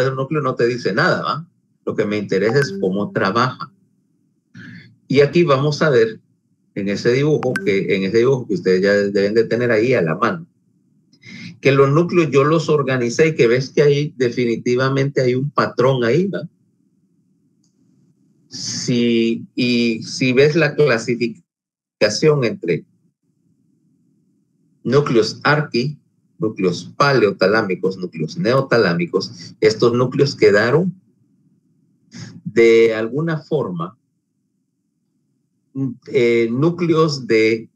del núcleo no te dice nada, ¿va? Lo que me interesa es cómo trabaja. Y aquí vamos a ver en ese dibujo que ustedes ya deben de tener ahí a la mano, que los núcleos yo los organicé y que ves que ahí definitivamente hay un patrón ahí, ¿va? Si ves la clasificación entre núcleos arqui, núcleos paleotalámicos, núcleos neotalámicos, estos núcleos quedaron de alguna forma núcleos de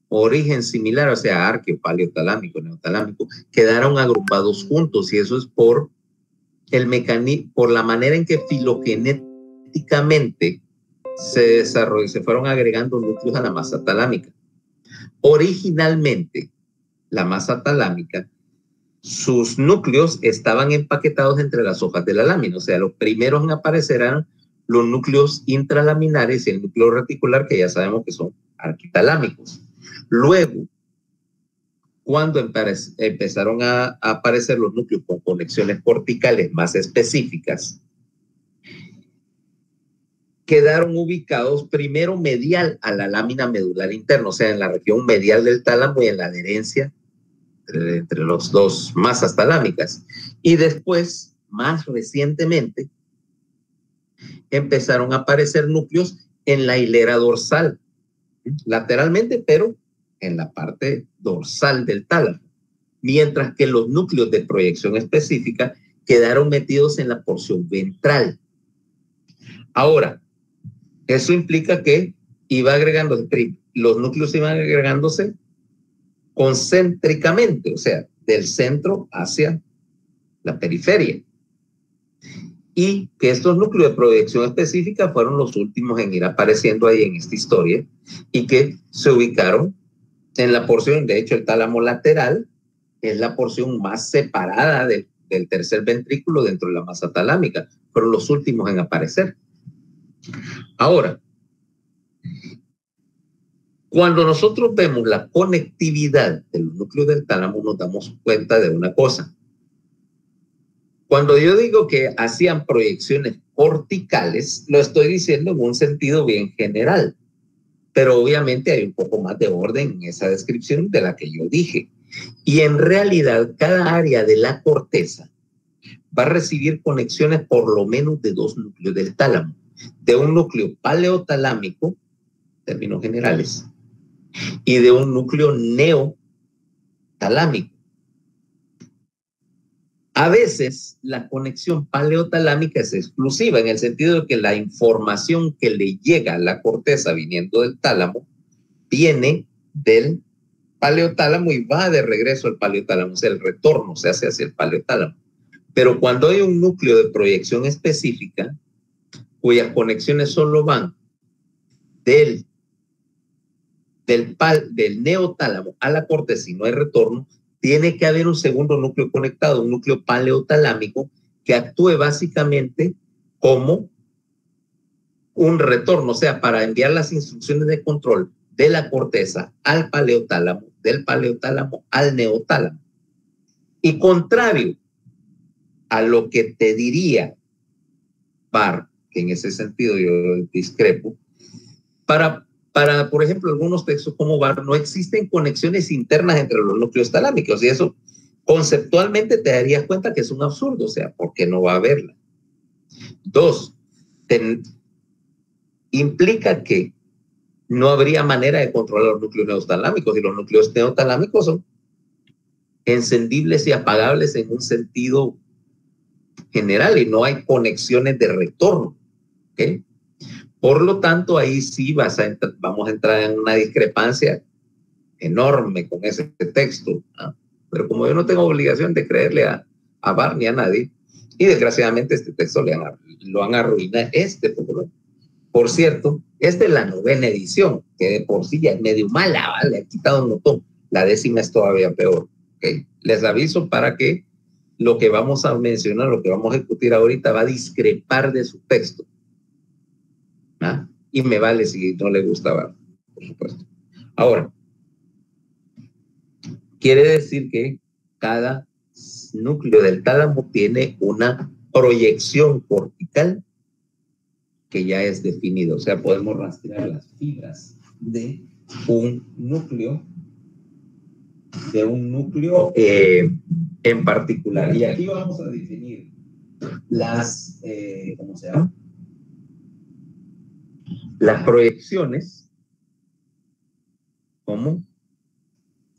origen similar, o sea, arqueo, paleotalámico, neotalámico, quedaron agrupados juntos, y eso es por el mecanismo, por la manera en que filogenéticamente se fueron agregando núcleos a la masa talámica. Originalmente, la masa talámica, sus núcleos estaban empaquetados entre las hojas de la lámina, o sea, los primeros en aparecer eran los núcleos intralaminares y el núcleo reticular, que ya sabemos que son arquitalámicos. Luego, cuando empezaron a aparecer los núcleos con conexiones corticales más específicas, quedaron ubicados primero medial a la lámina medular interna, o sea, en la región medial del tálamo y en la adherencia entre los dos masas talámicas. Y después, más recientemente, empezaron a aparecer núcleos en la hilera dorsal, lateralmente, pero en la parte dorsal del tálamo, mientras que los núcleos de proyección específica quedaron metidos en la porción ventral. Ahora, eso implica que los núcleos iban agregándose concéntricamente, o sea, del centro hacia la periferia. Y que estos núcleos de proyección específica fueron los últimos en ir apareciendo ahí en esta historia y que se ubicaron en la porción, de hecho, el tálamo lateral es la porción más separada del tercer ventrículo dentro de la masa talámica. Fueron los últimos en aparecer. Ahora, cuando nosotros vemos la conectividad de los núcleos del tálamo, nos damos cuenta de una cosa. Cuando yo digo que hacían proyecciones corticales, lo estoy diciendo en un sentido bien general, pero obviamente hay un poco más de orden en esa descripción de la que yo dije. Y en realidad, cada área de la corteza va a recibir conexiones por lo menos de dos núcleos del tálamo, de un núcleo paleotalámico, términos generales, y de un núcleo neotalámico. A veces la conexión paleotalámica es exclusiva en el sentido de que la información que le llega a la corteza viniendo del tálamo viene del paleotálamo y va de regreso al paleotálamo, o sea, el retorno se hace hacia el paleotálamo. Pero cuando hay un núcleo de proyección específica, cuyas conexiones solo van del neotálamo a la corteza y no hay retorno, tiene que haber un segundo núcleo conectado, un núcleo paleotalámico que actúe básicamente como un retorno, o sea, para enviar las instrucciones de control de la corteza al paleotálamo, del paleotálamo al neotálamo. Y contrario a lo que te diría Barr, que en ese sentido yo discrepo, por ejemplo, algunos textos como Barr, no existen conexiones internas entre los núcleos talámicos, y eso conceptualmente te darías cuenta que es un absurdo, o sea, ¿por qué no va a haberla? Dos, implica que no habría manera de controlar los núcleos neotalámicos, y los núcleos neotalámicos son encendibles y apagables en un sentido general, y no hay conexiones de retorno, ¿ok? Por lo tanto, ahí sí vamos a entrar en una discrepancia enorme con ese texto, ¿no? Pero como yo no tengo obligación de creerle a Barr ni a nadie, y desgraciadamente este texto lo han arruinado, por cierto, esta es la 9ª edición, que de por sí ya es medio mala, ¿vale? Le ha quitado un montón. La 10ª es todavía peor, ¿okay? Les aviso para que lo que vamos a mencionar, lo que vamos a discutir ahorita, va a discrepar de su texto. ¿Ah? Y me vale si no le gusta Barr, por supuesto. Ahora, quiere decir que cada núcleo del tálamo tiene una proyección cortical que ya es definido. O sea, podemos rastrear las fibras de un núcleo en particular. Y aquí vamos a definir las, ¿cómo se llama? Las proyecciones como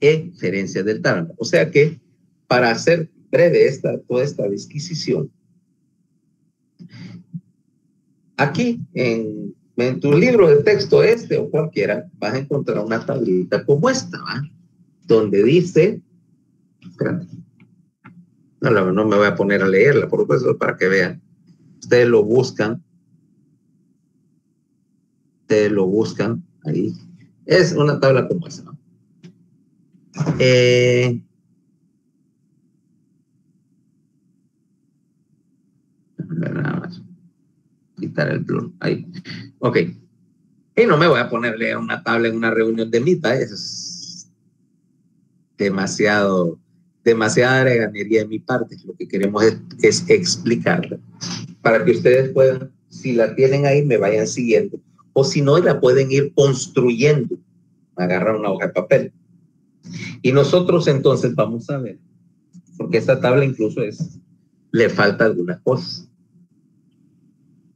eferencias del tálamo. O sea que, para hacer breve toda esta disquisición, aquí en tu libro de texto o cualquiera, vas a encontrar una tablita como esta, ¿va? Donde dice, espérate, no me voy a poner a leerla, por supuesto, para que vean. Ustedes lo buscan ahí. Es una tabla como esa, ¿no? Nada más. Quitar el blur. Ahí. Ok. Y no me voy a poner a leer una tabla en una reunión de mitad. Eso es demasiada reganería de mi parte. Lo que queremos es explicarla para que ustedes puedan, si la tienen ahí, me vayan siguiendo. O si no, la pueden ir construyendo. Agarrar una hoja de papel. Y nosotros entonces vamos a ver, porque esta tabla incluso le falta algunas cosas.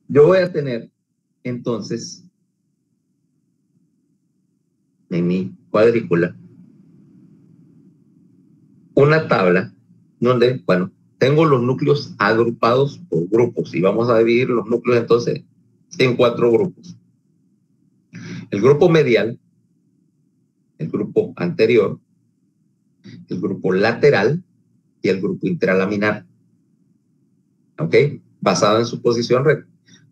Yo voy a tener entonces en mi cuadrícula una tabla donde, bueno, tengo los núcleos agrupados por grupos y vamos a dividir los núcleos entonces en 4 grupos. El grupo medial, el grupo anterior, el grupo lateral y el grupo intralaminar. ¿Ok? Basado en su posición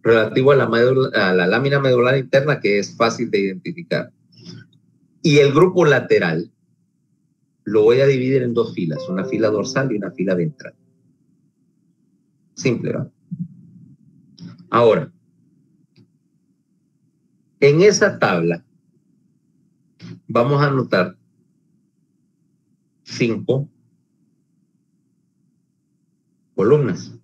relativo a la lámina medular interna, que es fácil de identificar. Y el grupo lateral lo voy a dividir en 2 filas, una fila dorsal y una fila ventral. Simple, ¿verdad? Ahora, en esa tabla vamos a anotar 5 columnas,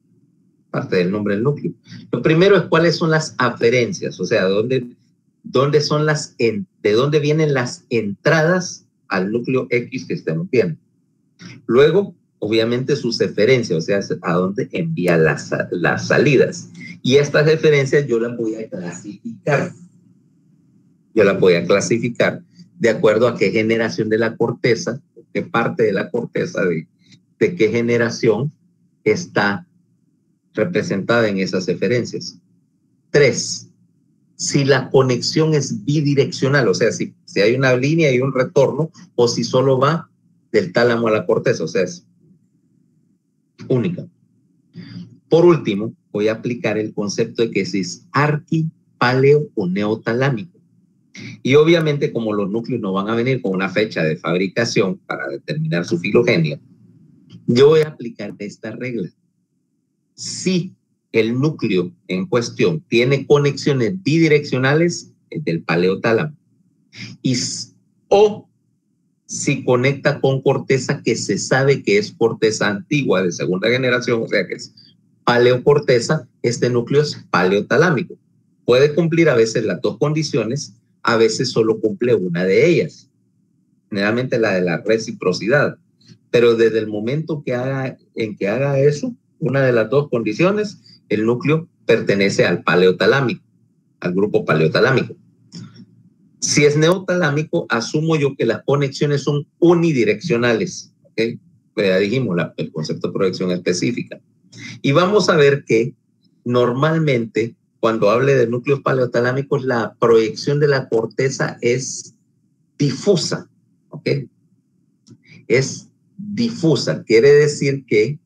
parte del nombre del núcleo. Lo primero es cuáles son las aferencias, o sea, de dónde vienen las entradas al núcleo X que estemos viendo. Luego, obviamente, sus eferencias, o sea, a dónde envía las salidas. Y estas referencias yo las voy a clasificar. De acuerdo a qué generación de la corteza, qué parte de la corteza, de qué generación está representada en esas eferencias. 3, si la conexión es bidireccional, o sea, si hay una línea y un retorno, o si solo va del tálamo a la corteza, o sea, es única. Por último, voy a aplicar el concepto de que si es arqui, paleo o neotalámico. Y obviamente, como los núcleos no van a venir con una fecha de fabricación para determinar su filogenia, yo voy a aplicar esta regla. Si el núcleo en cuestión tiene conexiones bidireccionales, es del paleotálamo. O si conecta con corteza que se sabe que es corteza antigua de segunda generación, o sea que es paleocorteza, este núcleo es paleotalámico. Puede cumplir a veces las 2 condiciones, a veces solo cumple una de ellas, generalmente la de la reciprocidad. Pero desde el momento en que haga eso, una de las 2 condiciones, el núcleo pertenece al paleotalámico, al grupo paleotalámico. Si es neotalámico, asumo yo que las conexiones son unidireccionales. ¿Okay? Pues ya dijimos el concepto de proyección específica. Y vamos a ver que normalmente, cuando hable de núcleos paleotalámicos, la proyección de la corteza es difusa. ¿Ok? Es difusa. Quiere decir que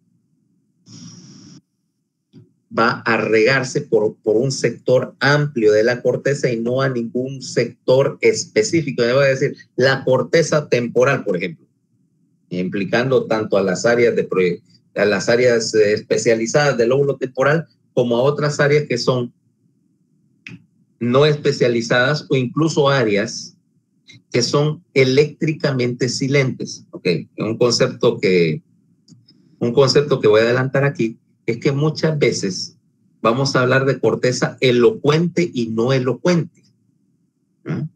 va a regarse por un sector amplio de la corteza y no a ningún sector específico. Debo decir, la corteza temporal, por ejemplo, implicando tanto a las áreas especializadas del lóbulo temporal como a otras áreas que son no especializadas o incluso áreas que son eléctricamente silentes. Okay. Un concepto que un concepto que voy a adelantar aquí, es que muchas veces vamos a hablar de corteza elocuente y no elocuente. ¿No?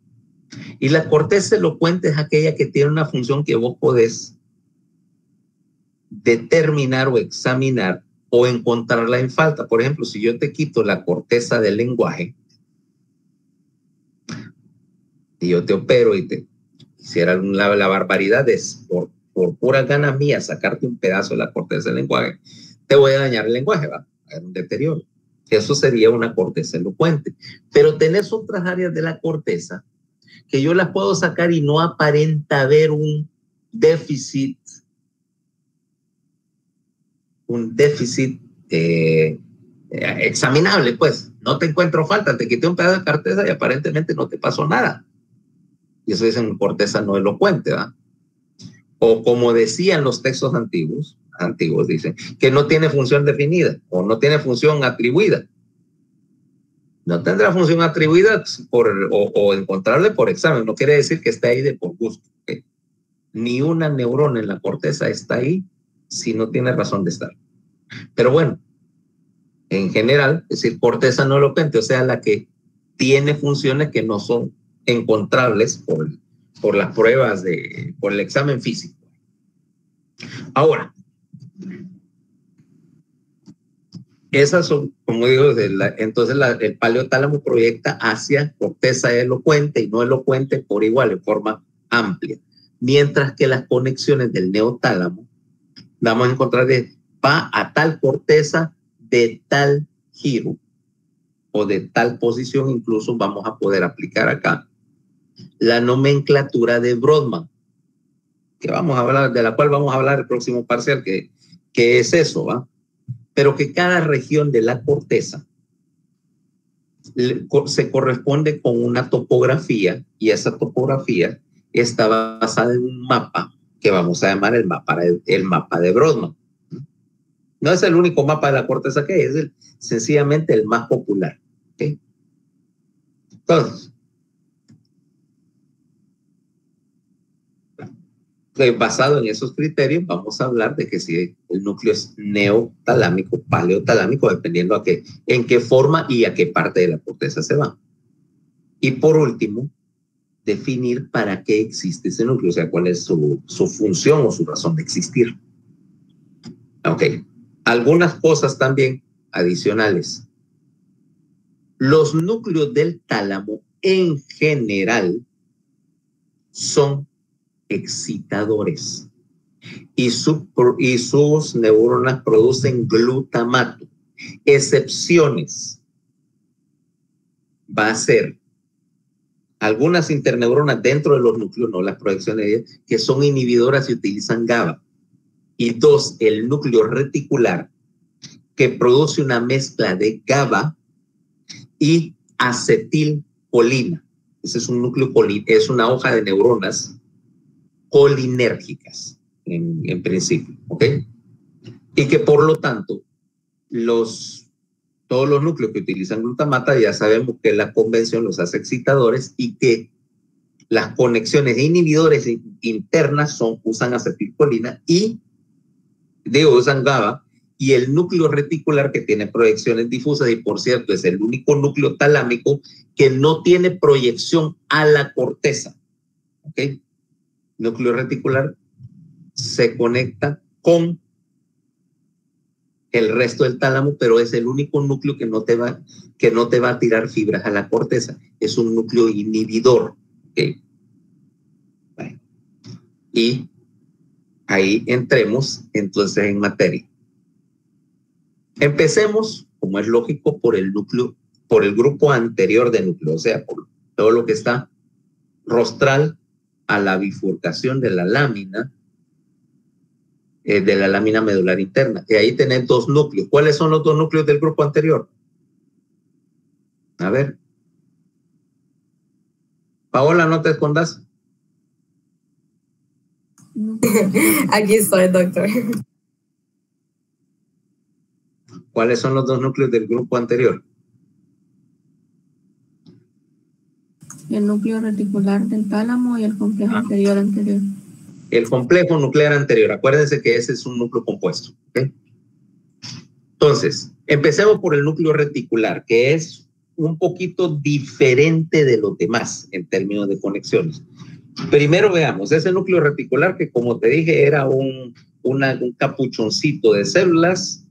Y la corteza elocuente es aquella que tiene una función que vos podés determinar o examinar o encontrarla en falta. Por ejemplo, si yo te quito la corteza del lenguaje y yo te opero y te hiciera la barbaridad de por pura gana mía sacarte un pedazo de la corteza del lenguaje, te voy a dañar el lenguaje, va a haber un deterioro. Eso sería una corteza elocuente. Pero tenés otras áreas de la corteza que yo las puedo sacar y no aparenta haber un déficit examinable, pues. No te encuentro falta, te quité un pedazo de corteza y aparentemente no te pasó nada. Y eso dicen corteza no elocuente, ¿verdad? O como decían los textos antiguos dicen, que no tiene función definida o no tiene función atribuida. No tendrá función atribuida o encontrarle por examen. No quiere decir que esté ahí de por gusto. ¿Okay? Ni una neurona en la corteza está ahí si no tiene razón de estar. Pero bueno, en general, es decir, corteza no elocuente, o sea, la que tiene funciones que no son encontrables por las pruebas, por el examen físico. Ahora, esas son, como digo, entonces el paleotálamo proyecta hacia corteza elocuente y no elocuente por igual, en forma amplia. Mientras que las conexiones del neotálamo, vamos a encontrar va a tal corteza de tal giro o de tal posición, incluso vamos a poder aplicar acá la nomenclatura de Brodmann, que vamos a hablar, de la cual vamos a hablar el próximo parcial, que es eso, ¿va? Pero que cada región de la corteza se corresponde con una topografía y esa topografía está basada en un mapa que vamos a llamar el mapa de Brodmann. No es el único mapa de la corteza que hay, es sencillamente el más popular. ¿Okay? Entonces, basado en esos criterios, vamos a hablar de que si el núcleo es neotalámico, paleotalámico, dependiendo en qué forma y a qué parte de la corteza se va. Y por último, definir para qué existe ese núcleo, o sea, cuál es su función o su razón de existir. Ok, algunas cosas también adicionales. Los núcleos del tálamo en general son excitadores y sus neuronas producen glutamato. Excepciones va a ser algunas interneuronas dentro de los núcleos, no las proyecciones de ellas, que son inhibidoras y utilizan GABA. Y dos, el núcleo reticular, que produce una mezcla de GABA y acetilcolina. Ese es un núcleo, es una hoja de neuronas colinérgicas, en principio, ¿ok? Y que por lo tanto, todos los núcleos que utilizan glutamata ya sabemos que la convención los hace excitadores y que las conexiones de inhibidores internas usan acetilcolina y usan GABA, y el núcleo reticular que tiene proyecciones difusas, y por cierto es el único núcleo talámico que no tiene proyección a la corteza. ¿Ok? Núcleo reticular se conecta con el resto del tálamo, pero es el único núcleo que no te va a tirar fibras a la corteza. Es un núcleo inhibidor. ¿Okay? Bueno. Y ahí entremos entonces en materia. Empecemos, como es lógico, por el núcleo, por el grupo anterior de núcleo, o sea, por todo lo que está rostral a la bifurcación de la lámina medular interna. Y ahí tenés dos núcleos. ¿Cuáles son los dos núcleos del grupo anterior? A ver. Paola, no te escondas. Aquí estoy, doctor. ¿Cuáles son los dos núcleos del grupo anterior? El núcleo reticular del tálamo y el complejo anterior. El complejo nuclear anterior. Acuérdense que ese es un núcleo compuesto. ¿Okay? Entonces, empecemos por el núcleo reticular, que es un poquito diferente de los demás en términos de conexiones. Primero veamos ese núcleo reticular que, como te dije, era un capuchoncito de células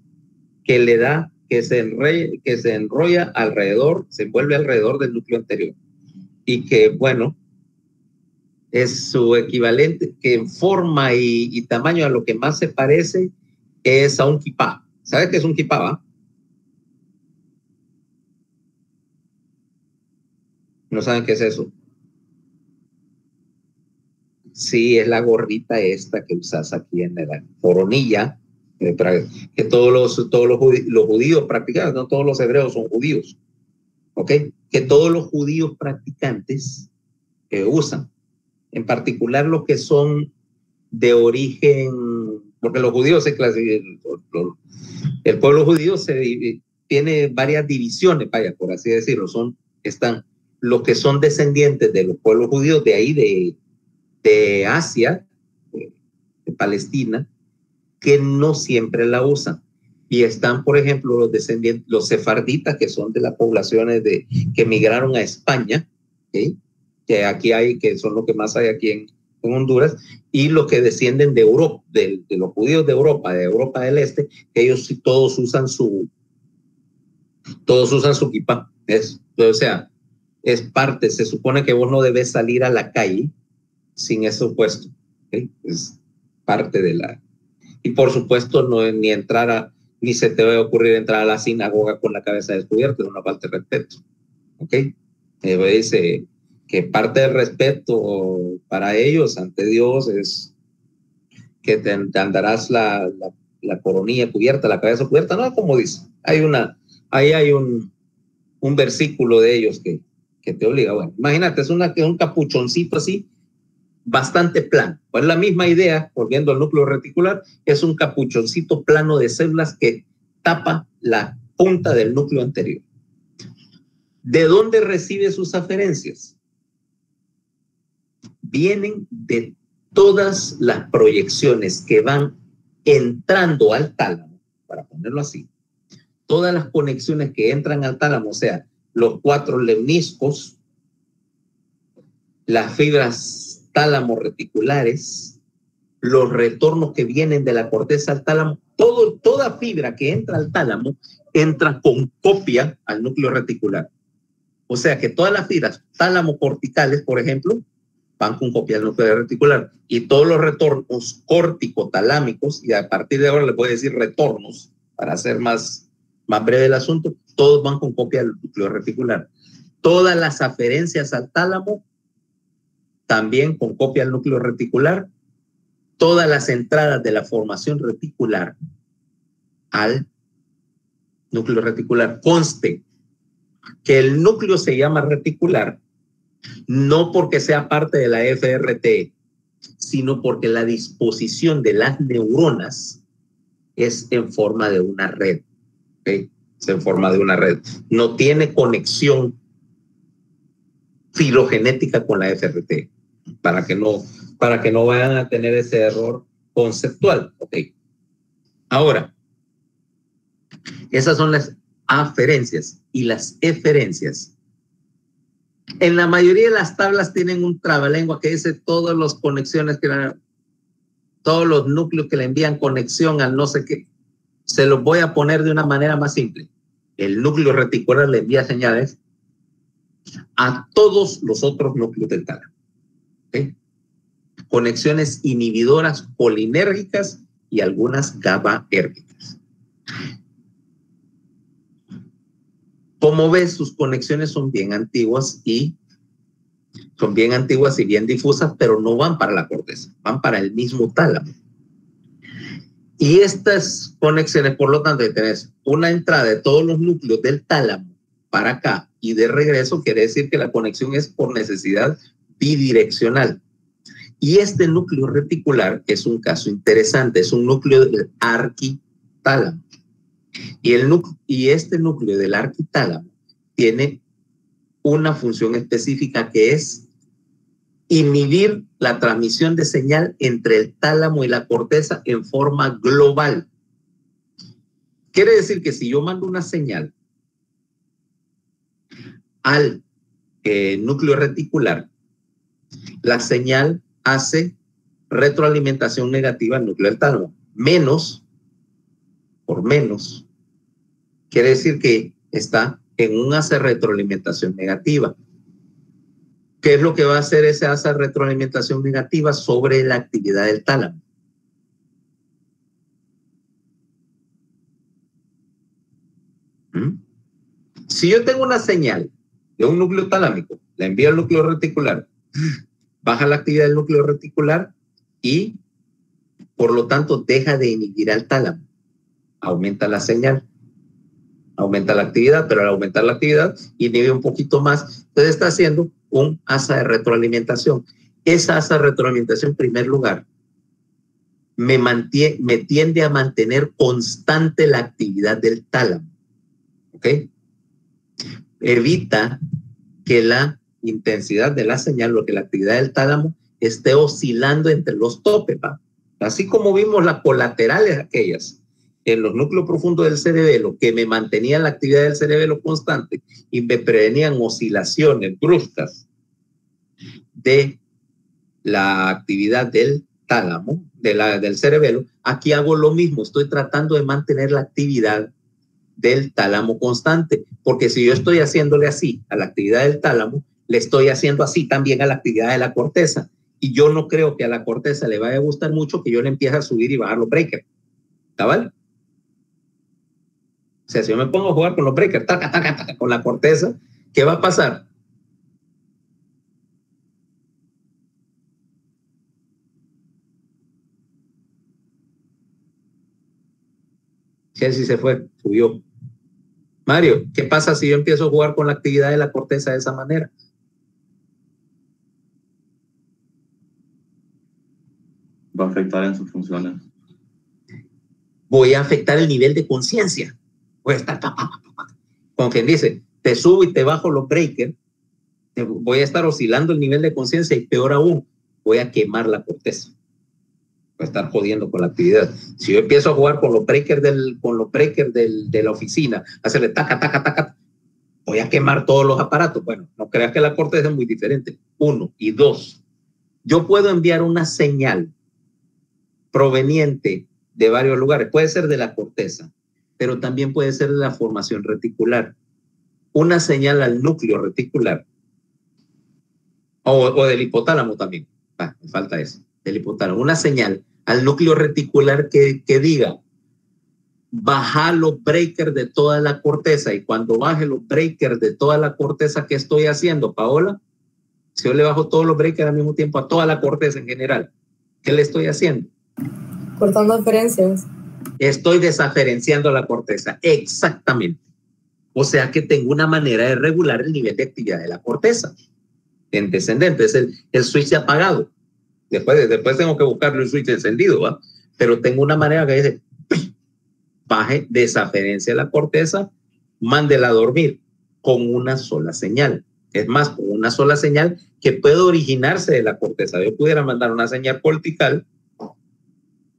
que le da, que se enrolla alrededor, se envuelve alrededor del núcleo anterior. Y que, bueno, es su equivalente, que en forma y tamaño a lo que más se parece es a un kipá. ¿Sabes qué es un kipá, va? ¿No saben qué es eso? Sí, es la gorrita esta que usas aquí en la coronilla, que todos los judíos practican, no todos los hebreos son judíos, ¿ok? Que todos los judíos practicantes usan, en particular los que son de origen, porque los judíos se clasifican, el pueblo judío tiene varias divisiones, vaya, por así decirlo, están los que son descendientes de los pueblos judíos de ahí, de Asia, de Palestina, que no siempre la usan. Y están, por ejemplo, los descendientes, los sefarditas, que son de las poblaciones que migraron a España, ¿okay? Que aquí hay, que son los que más hay aquí en Honduras, y los que descienden de Europa, de los judíos de Europa del Este, que ellos todos usan su kipá. O sea, es parte, se supone que vos no debes salir a la calle sin eso puesto. ¿Okay? Es parte de la... Y por supuesto, no es ni ni se te va a ocurrir entrar a la sinagoga con la cabeza descubierta, es una falta de respeto. ¿Ok? Dice que parte del respeto para ellos ante Dios es que te andarás la coronilla cubierta, la cabeza cubierta, no, como dice. Ahí hay un versículo de ellos que te obliga. Bueno, imagínate, es un capuchoncito así, bastante plano. Pues la misma idea, volviendo al núcleo reticular, es un capuchoncito plano de células que tapa la punta del núcleo anterior. ¿De dónde recibe sus aferencias? Vienen de todas las proyecciones que van entrando al tálamo, para ponerlo así. Todas las conexiones que entran al tálamo, o sea, los 4 lemniscos, las fibras tálamo reticulares, los retornos que vienen de la corteza al tálamo, toda fibra que entra al tálamo entra con copia al núcleo reticular. O sea que todas las fibras tálamo corticales, por ejemplo, van con copia al núcleo reticular, y todos los retornos córtico-talámicos, y a partir de ahora les voy a decir retornos para hacer más breve el asunto, todos van con copia al núcleo reticular. Todas las aferencias al tálamo también con copia al núcleo reticular. Todas las entradas de la formación reticular al núcleo reticular. Conste que el núcleo se llama reticular no porque sea parte de la FRT, sino porque la disposición de las neuronas es en forma de una red. ¿Okay? Es en forma de una red. No tiene conexión filogenética con la FRT, para que no vayan a tener ese error conceptual. Okay. Ahora, esas son las aferencias y las eferencias. En la mayoría de las tablas tienen un trabalengua que dice todas las conexiones todos los núcleos que le envían conexión al no sé qué. Se los voy a poner de una manera más simple. El núcleo reticular le envía señales a todos los otros núcleos del tálamo. ¿Okay? Conexiones inhibidoras colinérgicas y algunas GABAérgicas. Como ves, sus conexiones son bien antiguas y bien difusas, pero no van para la corteza, van para el mismo tálamo. Y estas conexiones, por lo tanto, tenés una entrada de todos los núcleos del tálamo para acá y de regreso, quiere decir que la conexión es por necesidad bidireccional. Y este núcleo reticular es un caso interesante, es un núcleo del arquitálamo. Y este núcleo del arquitálamo tiene una función específica que es inhibir la transmisión de señal entre el tálamo y la corteza en forma global. Quiere decir que si yo mando una señal al núcleo reticular, la señal hace retroalimentación negativa al núcleo del tálamo. Menos, por menos, quiere decir que está en un hace retroalimentación negativa. ¿Qué es lo que va a hacer ese hace retroalimentación negativa sobre la actividad del tálamo? Si yo tengo una señal de un núcleo talámico, la envío al núcleo reticular, baja la actividad del núcleo reticular y, por lo tanto, deja de inhibir al tálamo. Aumenta la señal, aumenta la actividad, pero al aumentar la actividad, inhibe un poquito más. Entonces está haciendo un asa de retroalimentación. Esa asa de retroalimentación, en primer lugar, me tiende a mantener constante la actividad del tálamo. ¿Ok? Evita que la intensidad de la señal, lo que la actividad del tálamo esté oscilando entre los topes, ¿va? Así como vimos las colaterales aquellas en los núcleos profundos del cerebelo que me mantenían la actividad del cerebelo constante y me prevenían oscilaciones bruscas de la actividad del tálamo, del cerebelo. Aquí hago lo mismo, estoy tratando de mantener la actividad del tálamo constante, porque si yo estoy haciéndole así a la actividad del tálamo, le estoy haciendo así también a la actividad de la corteza, y yo no creo que a la corteza le vaya a gustar mucho que yo le empiece a subir y bajar los breakers. ¿Está vale? O sea, si yo me pongo a jugar con los breakers, taca, taca, taca, con la corteza, ¿qué va a pasar? Si se fue, subió. Mario, ¿qué pasa si yo empiezo a jugar con la actividad de la corteza de esa manera? Va a afectar en sus funciones. Voy a afectar el nivel de conciencia. Voy a estar, como quien dice, te subo y te bajo los breakers, voy a estar oscilando el nivel de conciencia y peor aún, voy a quemar la corteza. Voy a estar jodiendo con la actividad. Si yo empiezo a jugar con los breakers de la oficina, hacerle taca, taca, taca, voy a quemar todos los aparatos. Bueno, no creas que la corteza es muy diferente. 1 y 2. Yo puedo enviar una señal proveniente de varios lugares. Puede ser de la corteza, pero también puede ser de la formación reticular. Una señal al núcleo reticular o del hipotálamo también. Me falta eso, del hipotálamo. Una señal al núcleo reticular que diga, baja los breakers de toda la corteza, y cuando baje los breakers de toda la corteza, ¿qué estoy haciendo, Paola? Si yo le bajo todos los breakers al mismo tiempo a toda la corteza en general, ¿qué le estoy haciendo? Cortando aferencias. Estoy desaferenciando la corteza, exactamente. O sea que tengo una manera de regular el nivel de actividad de la corteza. En descendente, es el switch apagado. Después tengo que buscarle el switch encendido, ¿va? Pero tengo una manera que dice, baje, desaferencia la corteza, mándela a dormir con una sola señal. Es más, con una sola señal que puede originarse de la corteza. Yo pudiera mandar una señal cortical,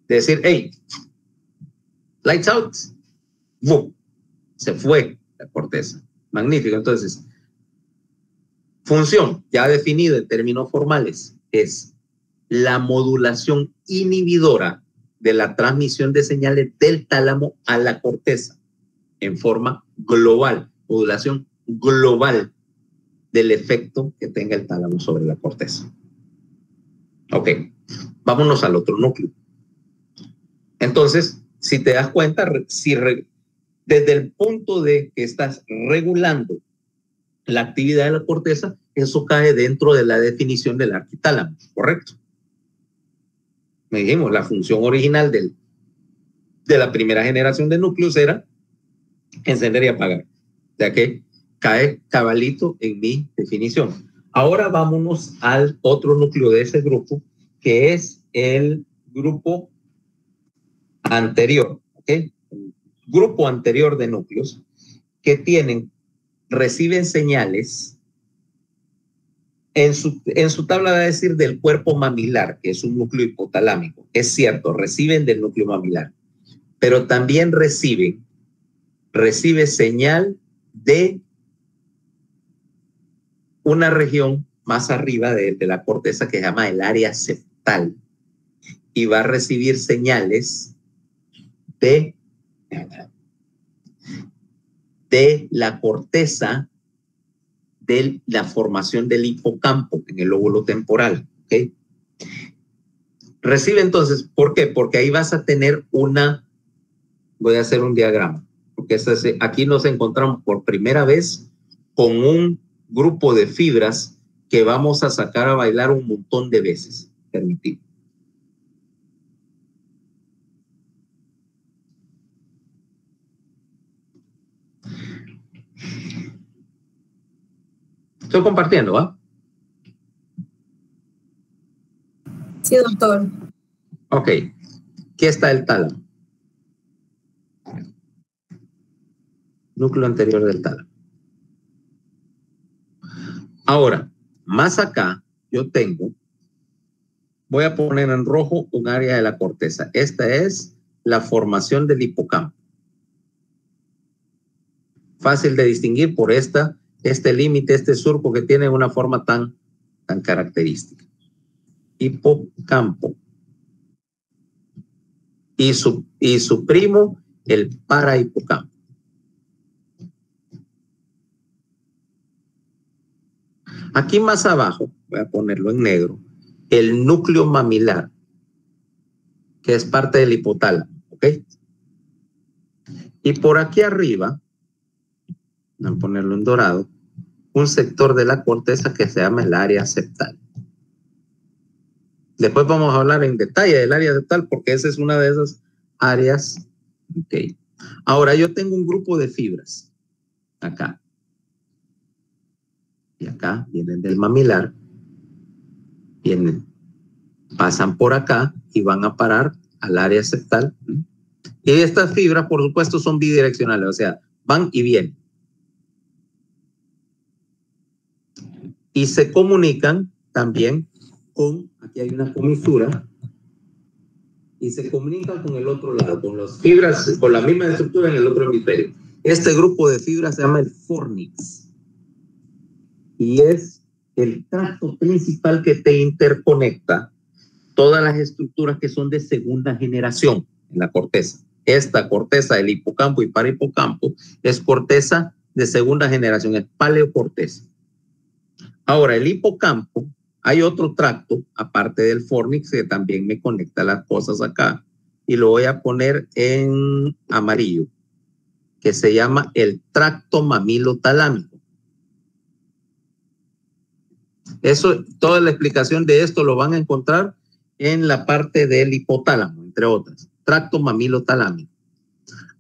decir, hey, lights out, ¡bum! Se fue la corteza. Magnífico. Entonces, función ya definida en términos formales es la modulación inhibidora de la transmisión de señales del tálamo a la corteza en forma global, modulación global del efecto que tenga el tálamo sobre la corteza. Ok, vámonos al otro núcleo. Entonces, si te das cuenta, desde el punto de que estás regulando la actividad de la corteza, eso cae dentro de la definición del arquitálamo, ¿correcto? Me dijimos, la función original de la primera generación de núcleos era encender y apagar. O sea que cae cabalito en mi definición. Ahora vámonos al otro núcleo de ese grupo, que es el grupo anterior, ¿ok? El grupo anterior de núcleos que reciben señales En su tabla va a decir del cuerpo mamilar, que es un núcleo hipotalámico. Es cierto, reciben del núcleo mamilar, pero también recibe señal de una región más arriba de la corteza que se llama el área septal, y va a recibir señales de la corteza de la formación del hipocampo en el lóbulo temporal. ¿Okay? Recibe entonces, ¿por qué? Porque ahí vas a tener voy a hacer un diagrama, porque aquí nos encontramos por primera vez con un grupo de fibras que vamos a sacar a bailar un montón de veces. Permitido. Estoy compartiendo, ¿va? Sí, doctor. Ok. ¿Qué está el tálamo? Núcleo anterior del tálamo. Ahora, más acá, voy a poner en rojo un área de la corteza. Esta es la formación del hipocampo. Fácil de distinguir por este límite, este surco que tiene una forma tan característica. Hipocampo. Y su primo, el parahipocampo. Aquí más abajo, voy a ponerlo en negro, el núcleo mamilar, que es parte del hipotálamo, ¿ok? Y por aquí arriba, voy a ponerlo en dorado, un sector de la corteza que se llama el área septal. Después vamos a hablar en detalle del área septal porque esa es una de esas áreas. Ok. Ahora yo tengo un grupo de fibras acá. Y acá vienen del mamilar, pasan por acá y van a parar al área septal. Y estas fibras, por supuesto, son bidireccionales, o sea, van y vienen. Y se comunican también aquí hay una comisura, y se comunican con el otro lado, con las fibras, con la misma estructura en el otro hemisferio. Este grupo de fibras se llama el fornix. Y es el tracto principal que te interconecta todas las estructuras que son de segunda generación en la corteza. Esta corteza del hipocampo y parahipocampo es corteza de segunda generación, es paleocorteza. Ahora, el hipocampo, hay otro tracto, aparte del fornix, que también me conecta las cosas acá, y lo voy a poner en amarillo, que se llama el tracto mamilotalámico. Toda la explicación de esto lo van a encontrar en la parte del hipotálamo, entre otras. Tracto mamilotalámico.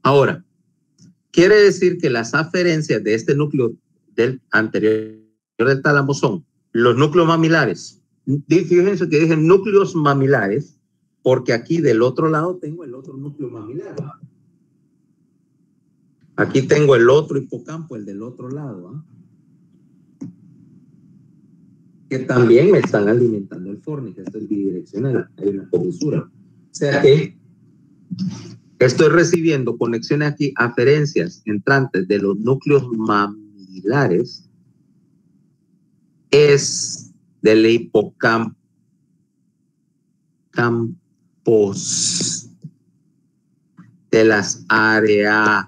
Ahora, quiere decir que las aferencias de este núcleo del anterior del tálamo son los núcleos mamilares. Fíjense que dije núcleos mamilares, porque aquí del otro lado tengo el otro núcleo mamilar. Aquí tengo el otro hipocampo, el del otro lado, que también me están alimentando el fornix. Esto es bidireccional, hay una comisura. O sea que estoy recibiendo conexiones aquí, aferencias entrantes de los núcleos mamilares, es del hipocampo, campos, de las áreas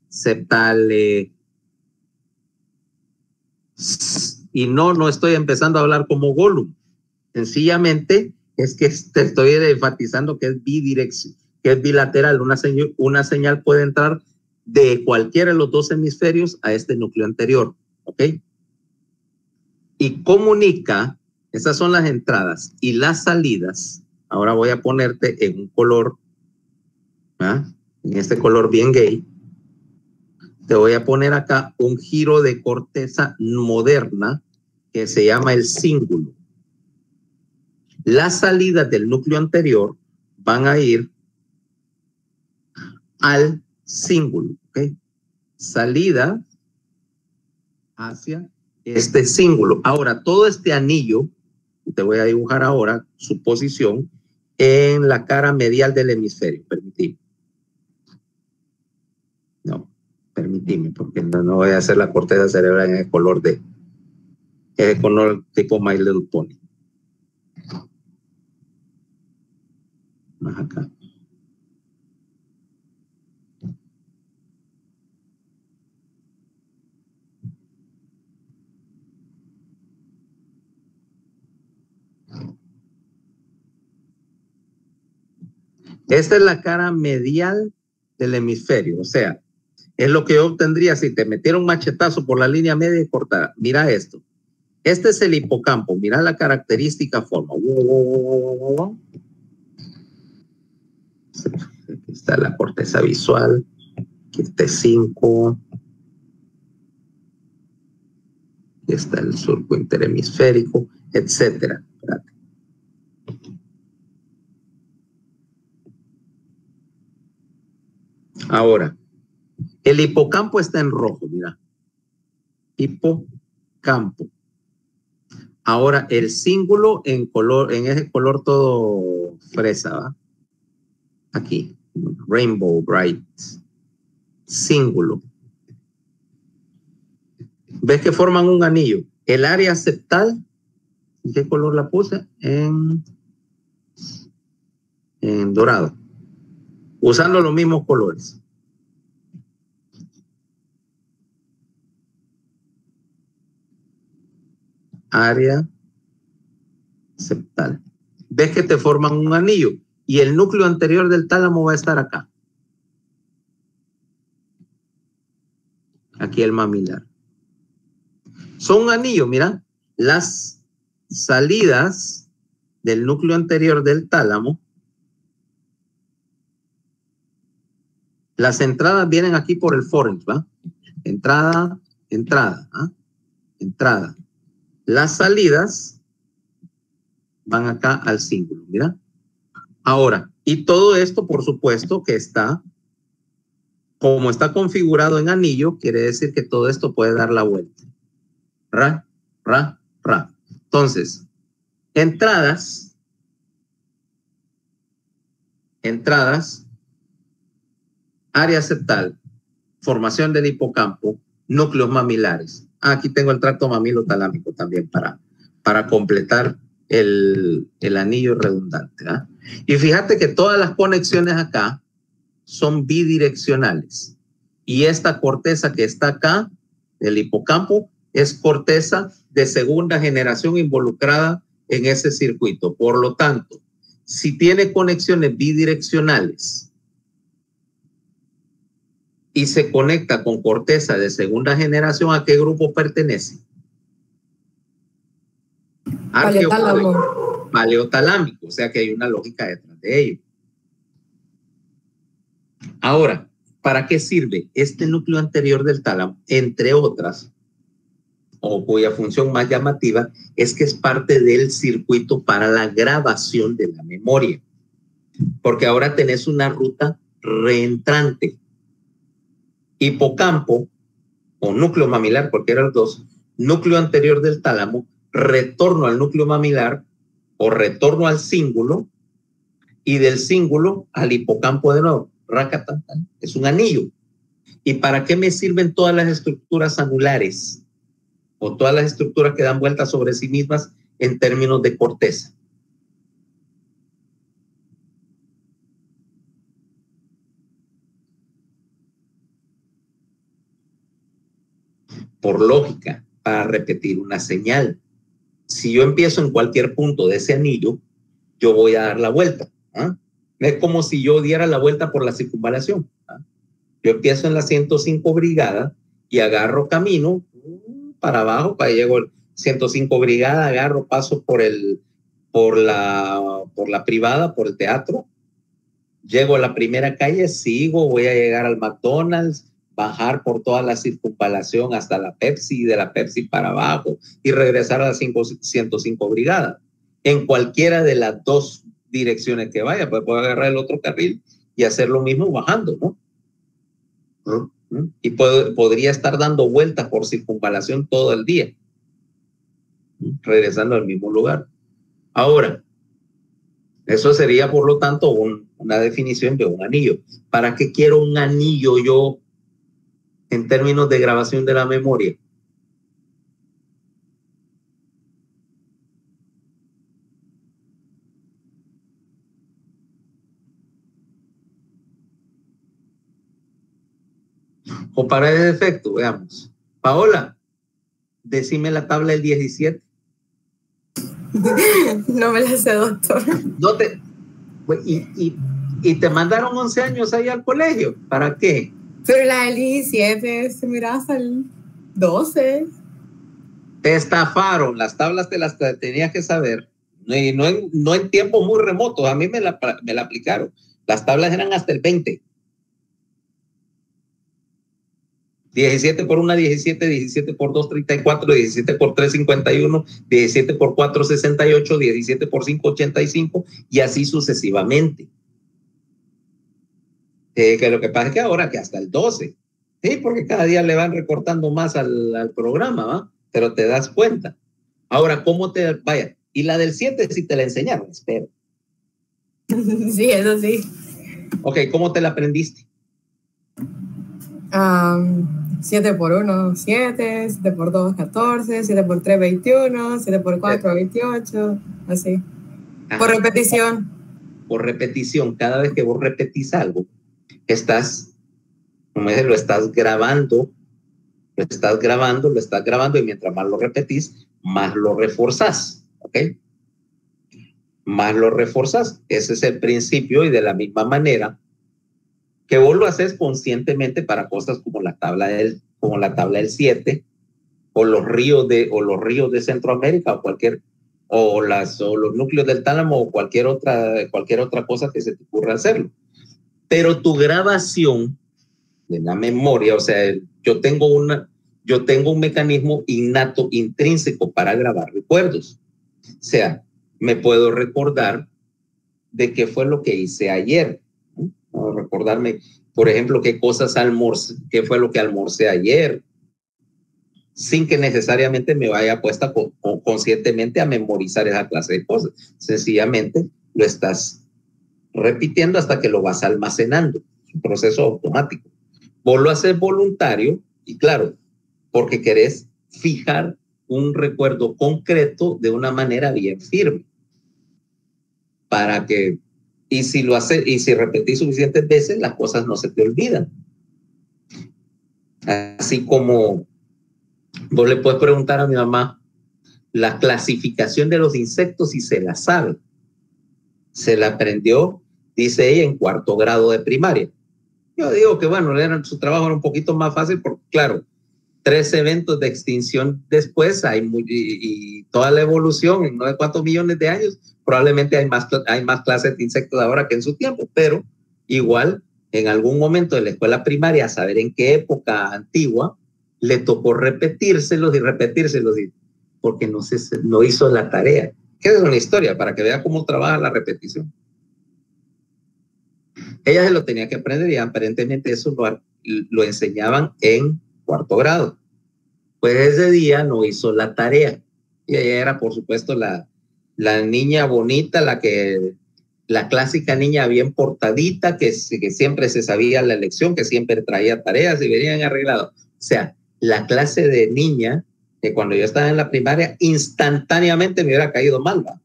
septales. Y no estoy empezando a hablar como Gollum. Sencillamente es que te estoy enfatizando que es bidireccional, que es bilateral. Una señal puede entrar de cualquiera de los dos hemisferios a este núcleo anterior, ¿ok? Y comunica, esas son las entradas y las salidas. Ahora voy a ponerte en un color, en este color bien gay. Te voy a poner acá un giro de corteza moderna que se llama el cíngulo. Las salidas del núcleo anterior van a ir al cíngulo, ¿ok? Salida hacia este cíngulo. Ahora, todo este anillo, te voy a dibujar ahora su posición en la cara medial del hemisferio. Permitime. No, permitime, porque no voy a hacer la corteza cerebral en el color tipo My Little Pony. Más acá. Esta es la cara medial del hemisferio, o sea, es lo que yo obtendría si te metiera un machetazo por la línea media y cortara. Mira esto. Este es el hipocampo. Mira la característica forma. Aquí está la corteza visual. Aquí está T5. Aquí está el surco interhemisférico, etcétera. Espérate. Ahora, el hipocampo está en rojo, mira. Hipocampo. Ahora, el cíngulo en ese color todo fresa, ¿va? Aquí, Rainbow Bright. Cíngulo. ¿Ves que forman un anillo? El área septal, ¿en qué color la puse? En dorado. Usando los mismos colores. Área septal. ¿Ves que te forman un anillo? Y el núcleo anterior del tálamo va a estar acá. Aquí el mamilar. Son un anillo, mira. Las salidas del núcleo anterior del tálamo, las entradas vienen aquí por el fornix, ¿va? Entrada, entrada, ¿ah? Entrada. Las salidas van acá al cíngulo, mira. Ahora, y todo esto, por supuesto, que está, como está configurado en anillo, quiere decir que todo esto puede dar la vuelta. Ra, ra, ra. Entonces, entradas, área septal, formación del hipocampo, núcleos mamilares. Aquí tengo el tracto mamilotalámico también para completar el anillo redundante, ¿eh? Y fíjate que todas las conexiones acá son bidireccionales. Y esta corteza que está acá, el hipocampo, es corteza de segunda generación involucrada en ese circuito. Por lo tanto, si tiene conexiones bidireccionales y se conecta con corteza de segunda generación, ¿a qué grupo pertenece? Paleotálamo. Paleotalámico, o sea que hay una lógica detrás de ello. Ahora, ¿para qué sirve este núcleo anterior del tálamo? Entre otras, o cuya función más llamativa es que es parte del circuito para la grabación de la memoria. Porque ahora tenés una ruta reentrante. Hipocampo o núcleo mamilar, cualquiera de los dos, núcleo anterior del tálamo, retorno al núcleo mamilar o retorno al cíngulo y del cíngulo al hipocampo de nuevo. Racatán, es un anillo. ¿Y para qué me sirven todas las estructuras angulares o todas las estructuras que dan vueltas sobre sí mismas en términos de corteza? Por lógica, para repetir una señal. Si yo empiezo en cualquier punto de ese anillo, yo voy a dar la vuelta. ¿Ah? Es como si yo diera la vuelta por la circunvalación. ¿Ah? Yo empiezo en la 105 brigada y agarro camino para abajo, para llego al 105 brigada, agarro, paso por la privada, por el teatro, llego a la primera calle, sigo, voy a llegar al McDonald's, bajar por toda la circunvalación hasta la Pepsi, y de la Pepsi para abajo y regresar a la 105 brigada. En cualquiera de las dos direcciones que vaya, pues puedo agarrar el otro carril y hacer lo mismo bajando, ¿no? Y podría estar dando vueltas por circunvalación todo el día. regresando al mismo lugar. Ahora, eso sería, por lo tanto, una definición de un anillo. ¿Para qué quiero un anillo yo en términos de grabación de la memoria? O para ese efecto, veamos. Paola, decime la tabla del 17. No me la sé, doctor. No te, y te mandaron 11 años ahí al colegio. ¿Para qué? Pero la del 17 se mira hasta el 12. Te estafaron. Las tablas te las tenías que saber. Y no en tiempos muy remotos. A mí me la aplicaron. Las tablas eran hasta el 20. 17 por 1, 17, 17 por 2, 34, 17 por 3, 51, 17 por 4, 68, 17 por 5, 85 y así sucesivamente. Que lo que pasa es que ahora que hasta el 12, ¿sí? Porque cada día le van recortando más al programa, ¿va? Pero te das cuenta. Ahora, ¿cómo te vaya? Y la del 7 sí te la enseñaron, espero. Sí, eso sí. Ok, ¿cómo te la aprendiste? 7 por 1, 7, 7 por 2, 14, 7 por 3, 21, 7 por 4, 28, así. Por repetición. Por repetición, cada vez que vos repetís algo, como dice, lo estás grabando, y mientras más lo repetís, más lo reforzás, ¿ok? Más lo reforzás. Ese es el principio y de la misma manera que vos lo haces conscientemente para cosas como la tabla del 7 o los ríos de Centroamérica o los núcleos del tálamo o cualquier otra cosa que se te ocurra hacerlo. Pero tu grabación de la memoria, o sea, yo tengo un mecanismo innato, intrínseco para grabar recuerdos. O sea, me puedo recordar de qué fue lo que hice ayer. ¿No? Recordarme, por ejemplo, qué fue lo que almorcé ayer, sin que necesariamente me vaya puesta conscientemente a memorizar esa clase de cosas. Sencillamente lo estás repitiendo hasta que lo vas almacenando. Es un proceso automático. Vos lo haces voluntario y claro, porque querés fijar un recuerdo concreto de una manera bien firme. Y si repetís suficientes veces, las cosas no se te olvidan. Así como vos le puedes preguntar a mi mamá la clasificación de los insectos y se la sabe. Se la aprendió, dice ella, en 4º grado de primaria. Yo digo que bueno, su trabajo era un poquito más fácil porque claro, 3 eventos de extinción después y toda la evolución en no sé cuántos millones de años, probablemente hay más clases de insectos ahora que en su tiempo, pero igual en algún momento de la escuela primaria, a saber en qué época antigua, le tocó repetírselos porque no hizo la tarea. ¿Qué es una historia? Para que vea cómo trabaja la repetición. Ella se lo tenía que aprender y aparentemente eso lo enseñaban en 4º grado. Pues ese día no hizo la tarea. Y ella era, por supuesto, la niña bonita, la clásica niña bien portadita, que siempre se sabía la lección, que siempre traía tareas y venían arreglados. O sea, la clase de niña que cuando yo estaba en la primaria, instantáneamente me hubiera caído mal, ¿va?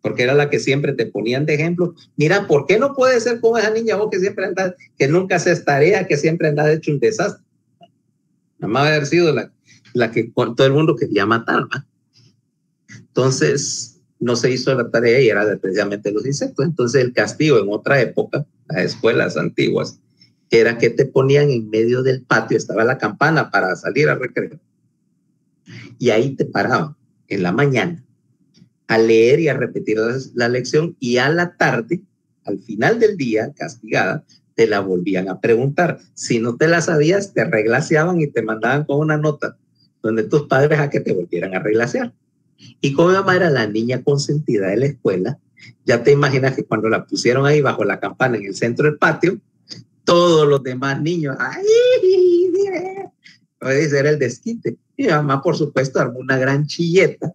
Porque era la que siempre te ponían de ejemplo. Mira, ¿por qué no puede ser como esa niña vos que siempre andas, que nunca haces tarea, que siempre andas hecho un desastre? Nada más haber sido la que todo el mundo quería matar, ¿va? Entonces, no se hizo la tarea y era precisamente los insectos. Entonces, el castigo en otra época, las escuelas antiguas, era que te ponían en medio del patio, estaba la campana para salir al recreo. Y ahí te paraban en la mañana a leer y a repetir la lección y a la tarde, al final del día, castigada, te la volvían a preguntar. Si no te la sabías, te reglaseaban y te mandaban con una nota donde tus padres a que te volvieran a reglasear. Y como mi mamá era la niña consentida de la escuela, ya te imaginas que cuando la pusieron ahí bajo la campana en el centro del patio, todos los demás niños, ¡ay! Ese era el desquite. Y mi mamá, por supuesto, armó una gran chilleta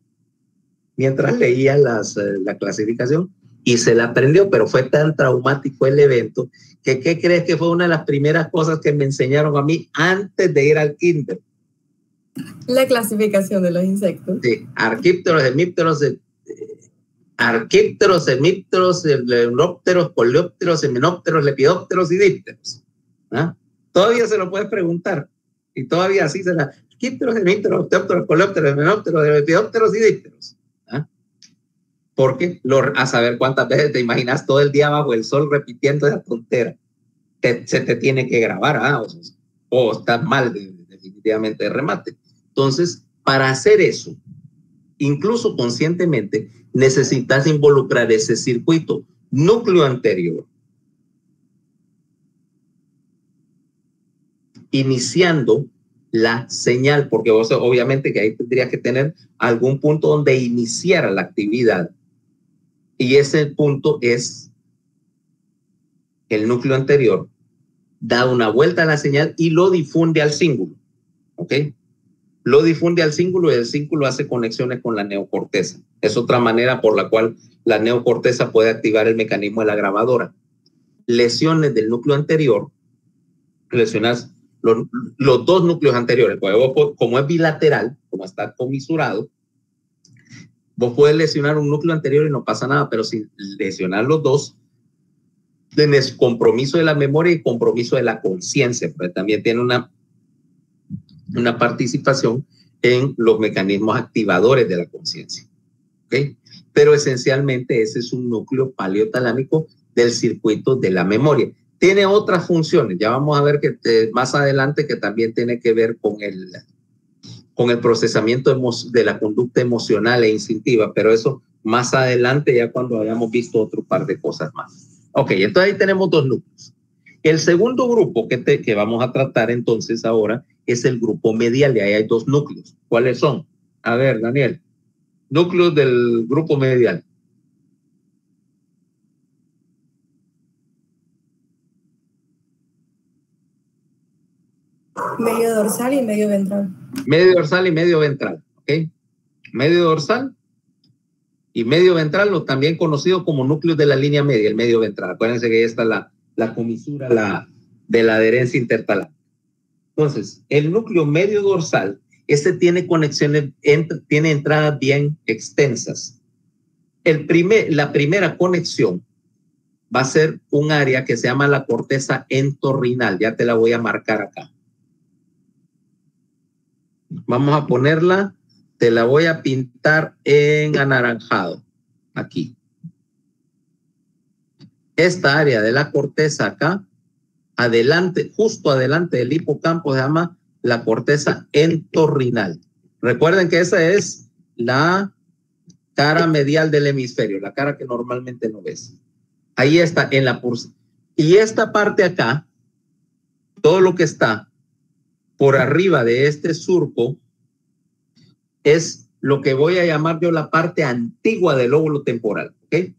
mientras leía la clasificación y se la aprendió, pero fue tan traumático el evento que ¿qué crees que fue una de las primeras cosas que me enseñaron a mí antes de ir al kinder? La clasificación de los insectos. Sí, arquípteros, hemípteros, leonópteros, coleópteros, semenópteros, lepidópteros y dípteros. ¿Ah? Todavía se lo puedes preguntar. Y todavía así será. Arquípteros, hemípteros, opteópteros, coleópteros, semenópteros, lepidópteros y dípteros. ¿Ah? Porque a saber cuántas veces te imaginas todo el día bajo el sol repitiendo esa tontera. Se te tiene que grabar, ¿ah? O estás mal definitivamente de remate. Entonces, para hacer eso, incluso conscientemente, necesitas involucrar ese circuito núcleo anterior, iniciando la señal, porque vos obviamente que ahí tendrías que tener algún punto donde iniciara la actividad. Y ese punto es el núcleo anterior, da una vuelta a la señal y lo difunde al cíngulo. ¿Ok? Lo difunde al cíngulo y el cíngulo hace conexiones con la neocorteza. Es otra manera por la cual la neocorteza puede activar el mecanismo de la grabadora. Lesiones del núcleo anterior, lesionas los dos núcleos anteriores. Como es bilateral, como está comisurado, vos puedes lesionar un núcleo anterior y no pasa nada, pero sin lesionar los dos, tienes compromiso de la memoria y compromiso de la conciencia, porque también tiene una participación en los mecanismos activadores de la conciencia. ¿Okay? Pero esencialmente ese es un núcleo paleotalámico del circuito de la memoria. Tiene otras funciones, ya vamos a ver que más adelante que también tiene que ver con el procesamiento de la conducta emocional e instintiva, pero eso más adelante ya cuando hayamos visto otro par de cosas más. Ok, entonces ahí tenemos dos núcleos. El segundo grupo que vamos a tratar entonces ahora es el grupo medial y ahí hay dos núcleos. ¿Cuáles son? A ver, Daniel, núcleos del grupo medial. Medio dorsal y medio ventral. Medio dorsal y medio ventral, ¿ok? Medio dorsal y medio ventral, o también conocido como núcleos de la línea media, el medio ventral. Acuérdense que ahí está la comisura de la adherencia intertalar. Entonces, el núcleo medio dorsal, tiene conexiones, tiene entradas bien extensas. La primera conexión va a ser un área que se llama la corteza entorrinal. Ya te la voy a marcar acá. Vamos a ponerla, te la voy a pintar en anaranjado, aquí. Esta área de la corteza acá, adelante, justo adelante del hipocampo, se llama la corteza entorrinal. Recuerden que esa es la cara medial del hemisferio, la cara que normalmente no ves. Ahí está en la pulsa. Y esta parte acá, todo lo que está por arriba de este surco, es lo que voy a llamar yo la parte antigua del lóbulo temporal. ¿Ok?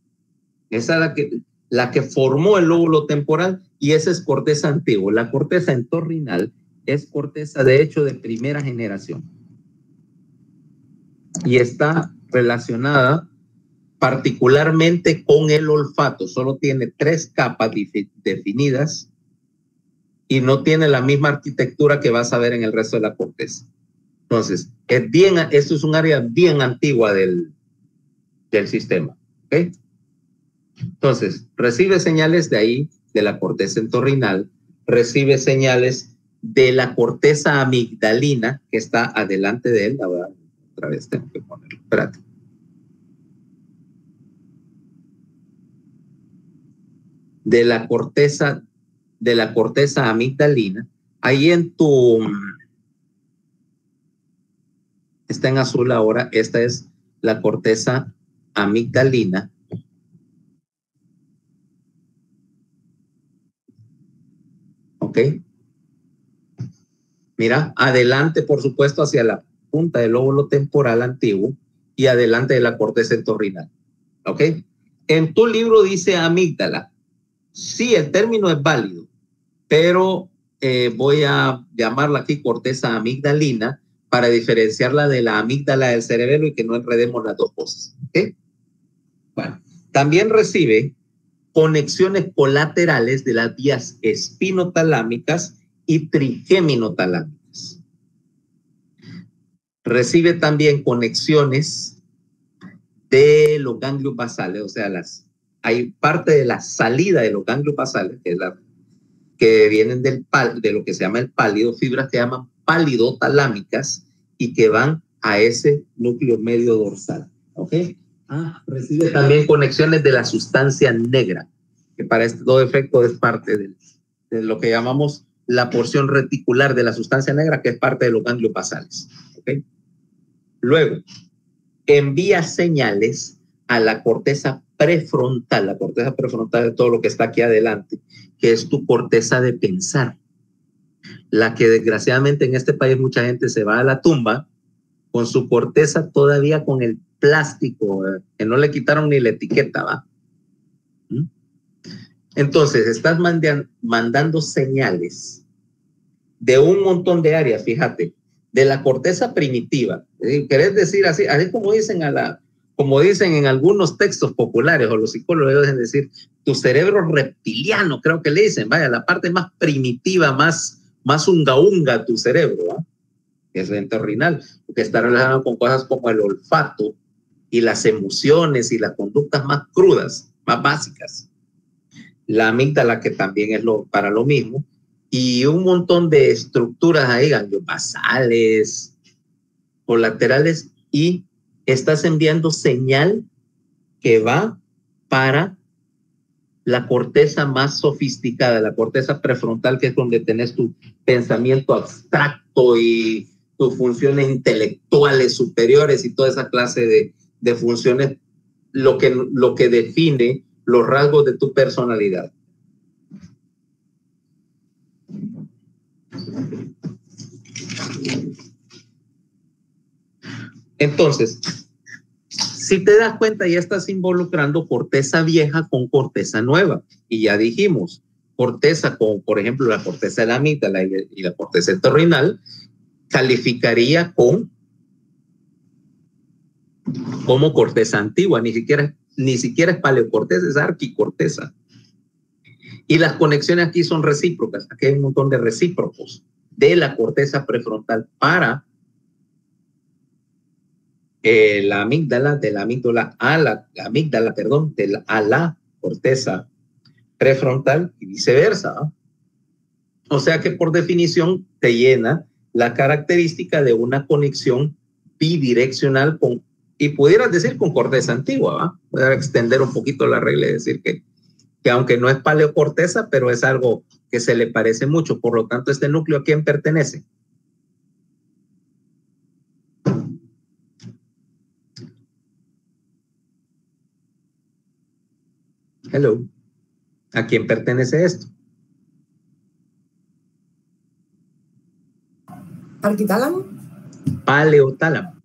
Esa es la que formó el lóbulo temporal y esa es corteza antigua. La corteza entorrinal es corteza de hecho de primera generación y está relacionada particularmente con el olfato. Solo tiene 3 capas definidas y no tiene la misma arquitectura que vas a ver en el resto de la corteza. Entonces, esto es un área bien antigua del sistema. ¿Ok? Entonces, recibe señales de ahí, de la corteza entorrinal, recibe señales de la corteza amigdalina, que está adelante de él. Ahora, otra vez tengo que ponerlo. Espérate. De la corteza amigdalina. Ahí está en azul ahora. Esta es la corteza amigdalina. ¿Ok? Mira, adelante, por supuesto, hacia la punta del lóbulo temporal antiguo y adelante de la corteza entorrinal. ¿Ok? En tu libro dice amígdala. Sí, el término es válido, pero voy a llamarla aquí corteza amigdalina para diferenciarla de la amígdala del cerebelo y que no enredemos las dos cosas. ¿Okay? Bueno, también recibe conexiones colaterales de las vías espinotalámicas y trigeminotalámicas. Recibe también conexiones de los ganglios basales, o sea, hay parte de la salida de los ganglios basales, que vienen de lo que se llama el pálido, fibras que llaman palidotalámicas y que van a ese núcleo medio dorsal. ¿Ok? Recibe también conexiones de la sustancia negra, que para este todo efecto es parte de lo que llamamos la porción reticular de la sustancia negra, que es parte de los ganglios basales. ¿Ok? Luego, envía señales a la corteza prefrontal. La corteza prefrontal es todo lo que está aquí adelante, que es tu corteza de pensar. La que desgraciadamente en este país mucha gente se va a la tumba con su corteza todavía con el plástico, que no le quitaron ni la etiqueta, ¿va? Entonces, estás mandando señales de un montón de áreas, fíjate, de la corteza primitiva. ¿Querés decir así como dicen como dicen en algunos textos populares, o los psicólogos deben decir, tu cerebro reptiliano, creo que le dicen, vaya, la parte más primitiva, más unga tu cerebro, ¿va? Que es el entorrinal, que está relacionado con cosas como el olfato y las emociones y las conductas más crudas, más básicas. La amígdala, que también es para lo mismo, y un montón de estructuras ahí, ganglios basales, colaterales, y estás enviando señal que va para la corteza más sofisticada, la corteza prefrontal, que es donde tenés tu pensamiento abstracto y tus funciones intelectuales superiores y toda esa clase de funciones, lo que define los rasgos de tu personalidad. Entonces, si te das cuenta, ya estás involucrando corteza vieja con corteza nueva. Y ya dijimos, corteza con, por ejemplo, la corteza de la amígdala y la corteza entorrinal, calificaría como corteza antigua, ni siquiera es paleocorteza, es arquicorteza. Y las conexiones aquí son recíprocas. Aquí hay un montón de recíprocos de la corteza prefrontal para la amígdala, de la amígdala a la amígdala, perdón, a la corteza prefrontal y viceversa, ¿no? O sea que por definición te llena la característica de una conexión bidireccional y pudieras decir con corteza antigua, ¿va? Voy a extender un poquito la regla y decir que aunque no es paleocorteza, pero es algo que se le parece mucho. Por lo tanto, este núcleo, ¿a quién pertenece? Hello. ¿A quién pertenece esto? ¿Arquitálamo? Paleotálamo.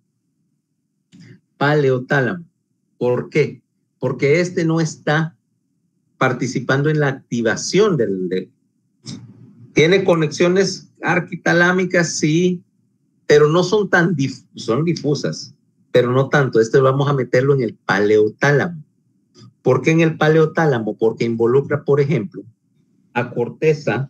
Paleotálamo. ¿Por qué? Porque este no está participando en la activación tiene conexiones arquitalámicas, sí, pero no son tan son difusas, pero no tanto. Vamos a meterlo en el paleotálamo. ¿Por qué en el paleotálamo? Porque involucra, por ejemplo, a corteza,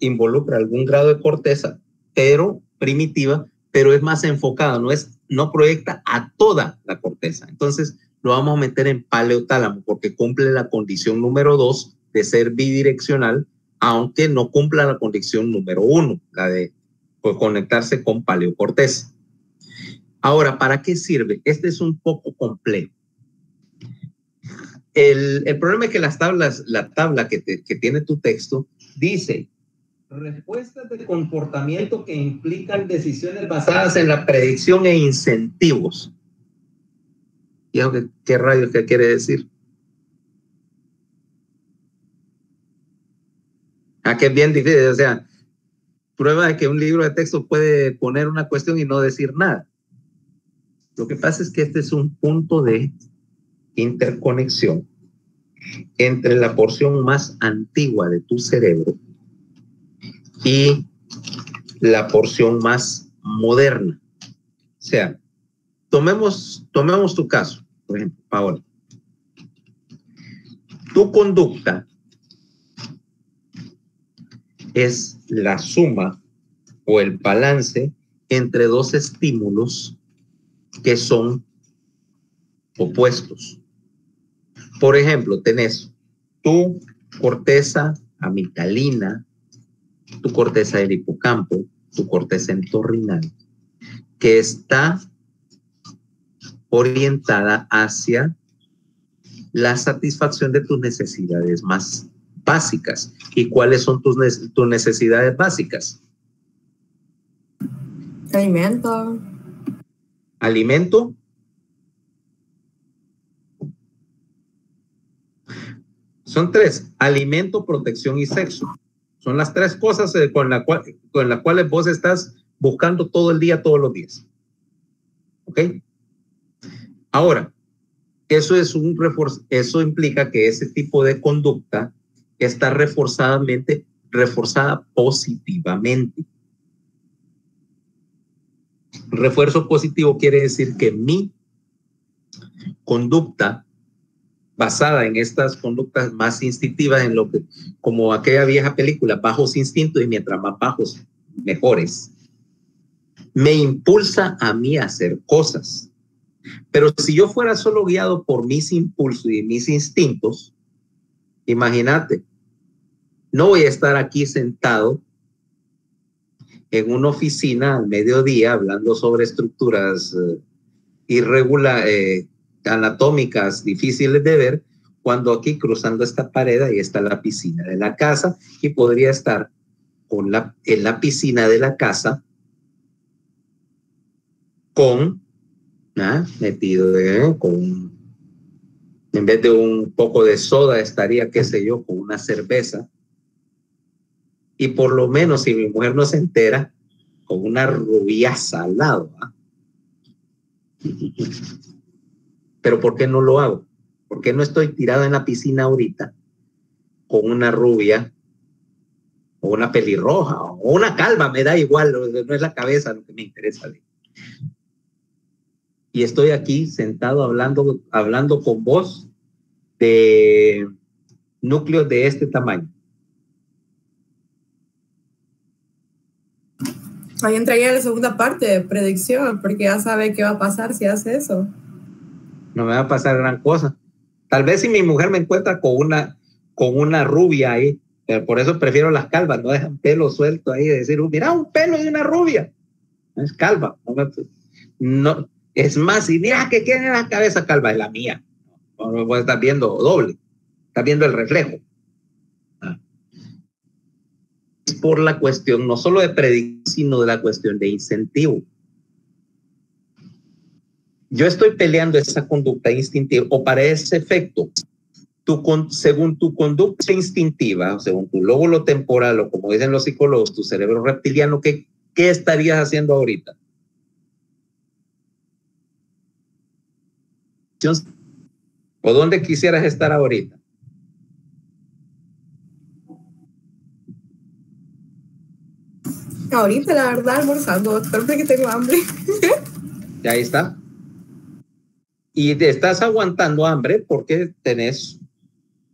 involucra algún grado de corteza, pero primitiva, pero es más enfocada, no proyecta a toda la corteza. Entonces, lo vamos a meter en paleotálamo porque cumple la condición número 2 de ser bidireccional, aunque no cumpla la condición número 1, la de conectarse con paleocorteza. Ahora, ¿para qué sirve? Este es un poco complejo. El problema es que la tabla que tiene tu texto dice respuestas de comportamiento que implican decisiones basadas en la predicción e incentivos. ¿Y qué rayos que quiere decir? Que es bien difícil, o sea, prueba de que un libro de texto puede poner una cuestión y no decir nada. Lo que pasa es que este es un punto de interconexión entre la porción más antigua de tu cerebro y la porción más moderna. O sea, tomemos tu caso, por ejemplo, Paola. Tu conducta es la suma o el balance entre dos estímulos que son opuestos. Por ejemplo, tenés tu corteza amigdalina, tu corteza del hipocampo, tu corteza entorrinal, que está orientada hacia la satisfacción de tus necesidades más básicas. ¿Y cuáles son tus necesidades básicas? Alimento. Alimento. Son tres: alimento, protección y sexo. Son las tres cosas con las cuales vos estás buscando todo el día, todos los días. ¿Ok? Ahora, eso implica que ese tipo de conducta está reforzada positivamente. Refuerzo positivo quiere decir que mi conducta, basada en estas conductas más instintivas, en lo que, como aquella vieja película, bajos instintos, y mientras más bajos, mejores, me impulsa a mí a hacer cosas. Pero si yo fuera solo guiado por mis impulsos y mis instintos, imagínate, no voy a estar aquí sentado en una oficina al mediodía hablando sobre estructuras anatómicas difíciles de ver, cuando aquí cruzando esta pared ahí está la piscina de la casa, y podría estar en la piscina de la casa metido en vez de un poco de soda estaría, qué sé yo, con una cerveza, y por lo menos, si mi mujer no se entera, con una rubiaza al lado. Pero ¿por qué no lo hago? ¿Por qué no estoy tirado en la piscina ahorita con una rubia o una pelirroja o una calva? Me da igual, no es la cabeza lo que me interesa. Y estoy aquí sentado hablando con vos de núcleos de este tamaño. Ahí entraría la segunda parte de predicción, porque ya sabe qué va a pasar si hace eso. No me va a pasar gran cosa. Tal vez si mi mujer me encuentra con una rubia ahí, pero por eso prefiero las calvas, no dejan pelo suelto ahí, de decir, mira, un pelo de una rubia. No es calva. No, es más, y mira que tiene la cabeza calva, es la mía. No estás viendo doble, estás viendo el reflejo. Es por la cuestión no solo de predicción, sino de la cuestión de incentivo. Yo estoy peleando esa conducta instintiva, o para ese efecto, según tu conducta instintiva, o según tu lóbulo temporal, o como dicen los psicólogos, tu cerebro reptiliano, ¿qué estarías haciendo ahorita? ¿O dónde quisieras estar ahorita? Ahorita, la verdad, almorzando, doctor, porque tengo hambre. Ya ahí está. Y te estás aguantando hambre porque tenés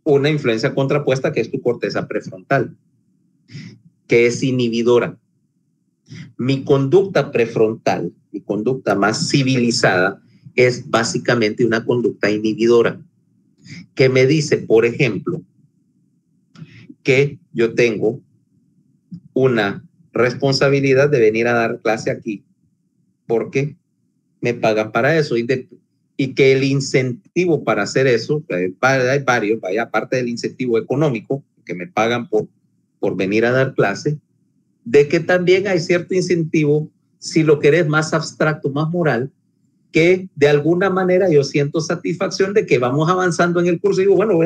una influencia contrapuesta, que es tu corteza prefrontal, que es inhibidora. Mi conducta prefrontal, mi conducta más civilizada, es básicamente una conducta inhibidora, que me dice, por ejemplo, que yo tengo una responsabilidad de venir a dar clase aquí porque me pagan para eso, y que el incentivo para hacer eso, hay varios, aparte del incentivo económico que me pagan por venir a dar clase, de que también hay cierto incentivo, si lo querés más abstracto, más moral, que de alguna manera yo siento satisfacción de que vamos avanzando en el curso. Y digo, bueno,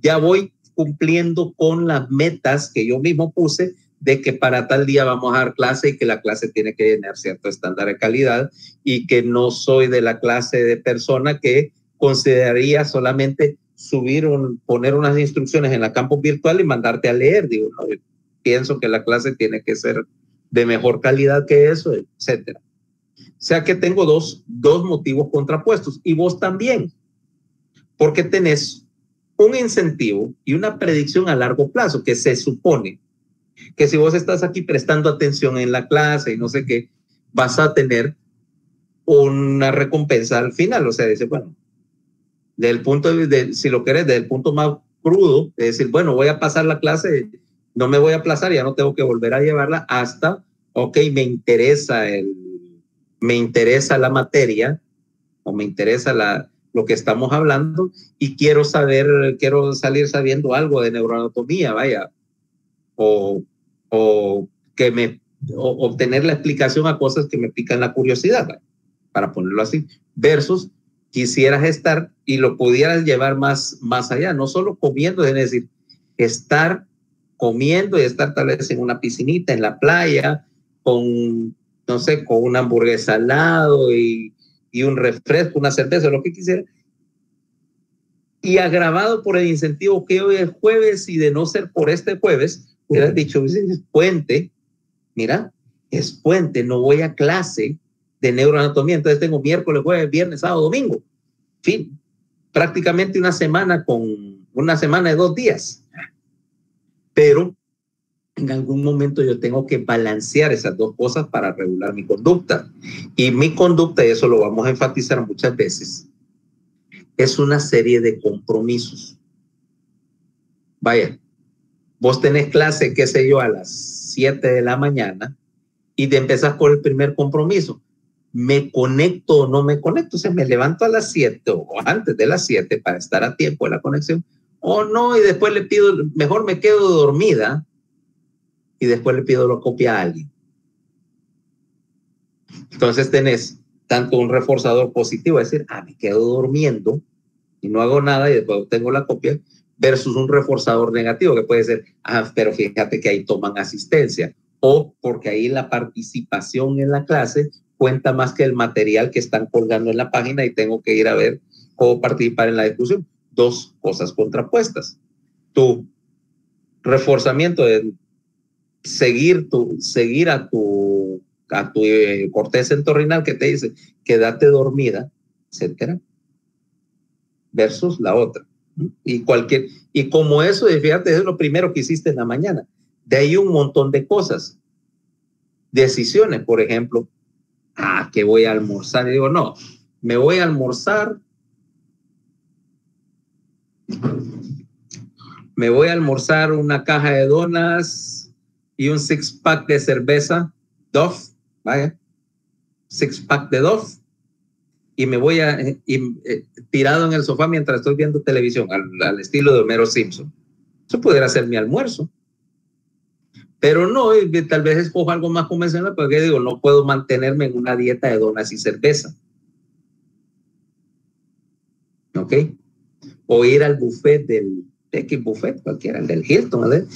ya voy cumpliendo con las metas que yo mismo puse, de que para tal día vamos a dar clase y que la clase tiene que tener cierto estándar de calidad, y que no soy de la clase de persona que consideraría solamente poner unas instrucciones en la campus virtual y mandarte a leer. Digo, no, yo pienso que la clase tiene que ser de mejor calidad que eso, etcétera. O sea que tengo dos motivos contrapuestos, y vos también, porque tenés un incentivo y una predicción a largo plazo que se supone que si vos estás aquí prestando atención en la clase y no sé qué, vas a tener una recompensa al final. O sea, dice, bueno, del punto de si lo querés, desde el punto más crudo, es decir, bueno, voy a pasar la clase, no me voy a aplazar, ya no tengo que volver a llevarla hasta, ok, me interesa la materia, o me interesa lo que estamos hablando, y quiero salir sabiendo algo de neuroanatomía, vaya, o obtener la explicación a cosas que me pican la curiosidad, vaya, para ponerlo así, versus quisieras estar y lo pudieras llevar más allá, no solo comiendo, es decir, estar comiendo y estar tal vez en una piscinita, en la playa, con, no sé, con una hamburguesa al lado y un refresco, una cerveza, lo que quisiera, y agravado por el incentivo que hoy es jueves, y de no ser por este jueves, hubieras dicho, es puente, mira, es puente, no voy a clase de neuroanatomía, entonces tengo miércoles, jueves, viernes, sábado, domingo, fin, prácticamente una semana de 2 días, pero en algún momento yo tengo que balancear esas dos cosas para regular mi conducta. Y mi conducta, y eso lo vamos a enfatizar muchas veces, es una serie de compromisos. Vaya, vos tenés clase, qué sé yo, a las 7 de la mañana y te empezás por el primer compromiso. ¿Me conecto o no me conecto? O sea, me levanto a las 7 o antes de las 7 para estar a tiempo de la conexión, o no, y después le pido, mejor me quedo dormida y después le pido la copia a alguien. Entonces tenés tanto un reforzador positivo, es decir, me quedo durmiendo y no hago nada y después obtengo la copia, versus un reforzador negativo que puede ser, pero fíjate que ahí toman asistencia, o porque ahí la participación en la clase cuenta más que el material que están colgando en la página y tengo que ir a ver cómo participar en la discusión. Dos cosas contrapuestas. Tu reforzamiento de seguir a tu corteza entorrinal que te dice quédate dormida, etcétera, versus la otra. Y como eso, fíjate, es lo primero que hiciste en la mañana. De ahí un montón de cosas. Decisiones, por ejemplo, que voy a almorzar. Y digo, no, me voy a almorzar. Me voy a almorzar una caja de donas y un 6-pack de cerveza Dove, vaya, 6-pack de Dove, y me voy tirado en el sofá mientras estoy viendo televisión, al estilo de Homero Simpson. Eso pudiera ser mi almuerzo. Pero no, tal vez escojo algo más convencional, porque digo, no puedo mantenerme en una dieta de donas y cerveza. ¿Ok? O ir al buffet del buffet, cualquiera, el del Hilton, ¿vale?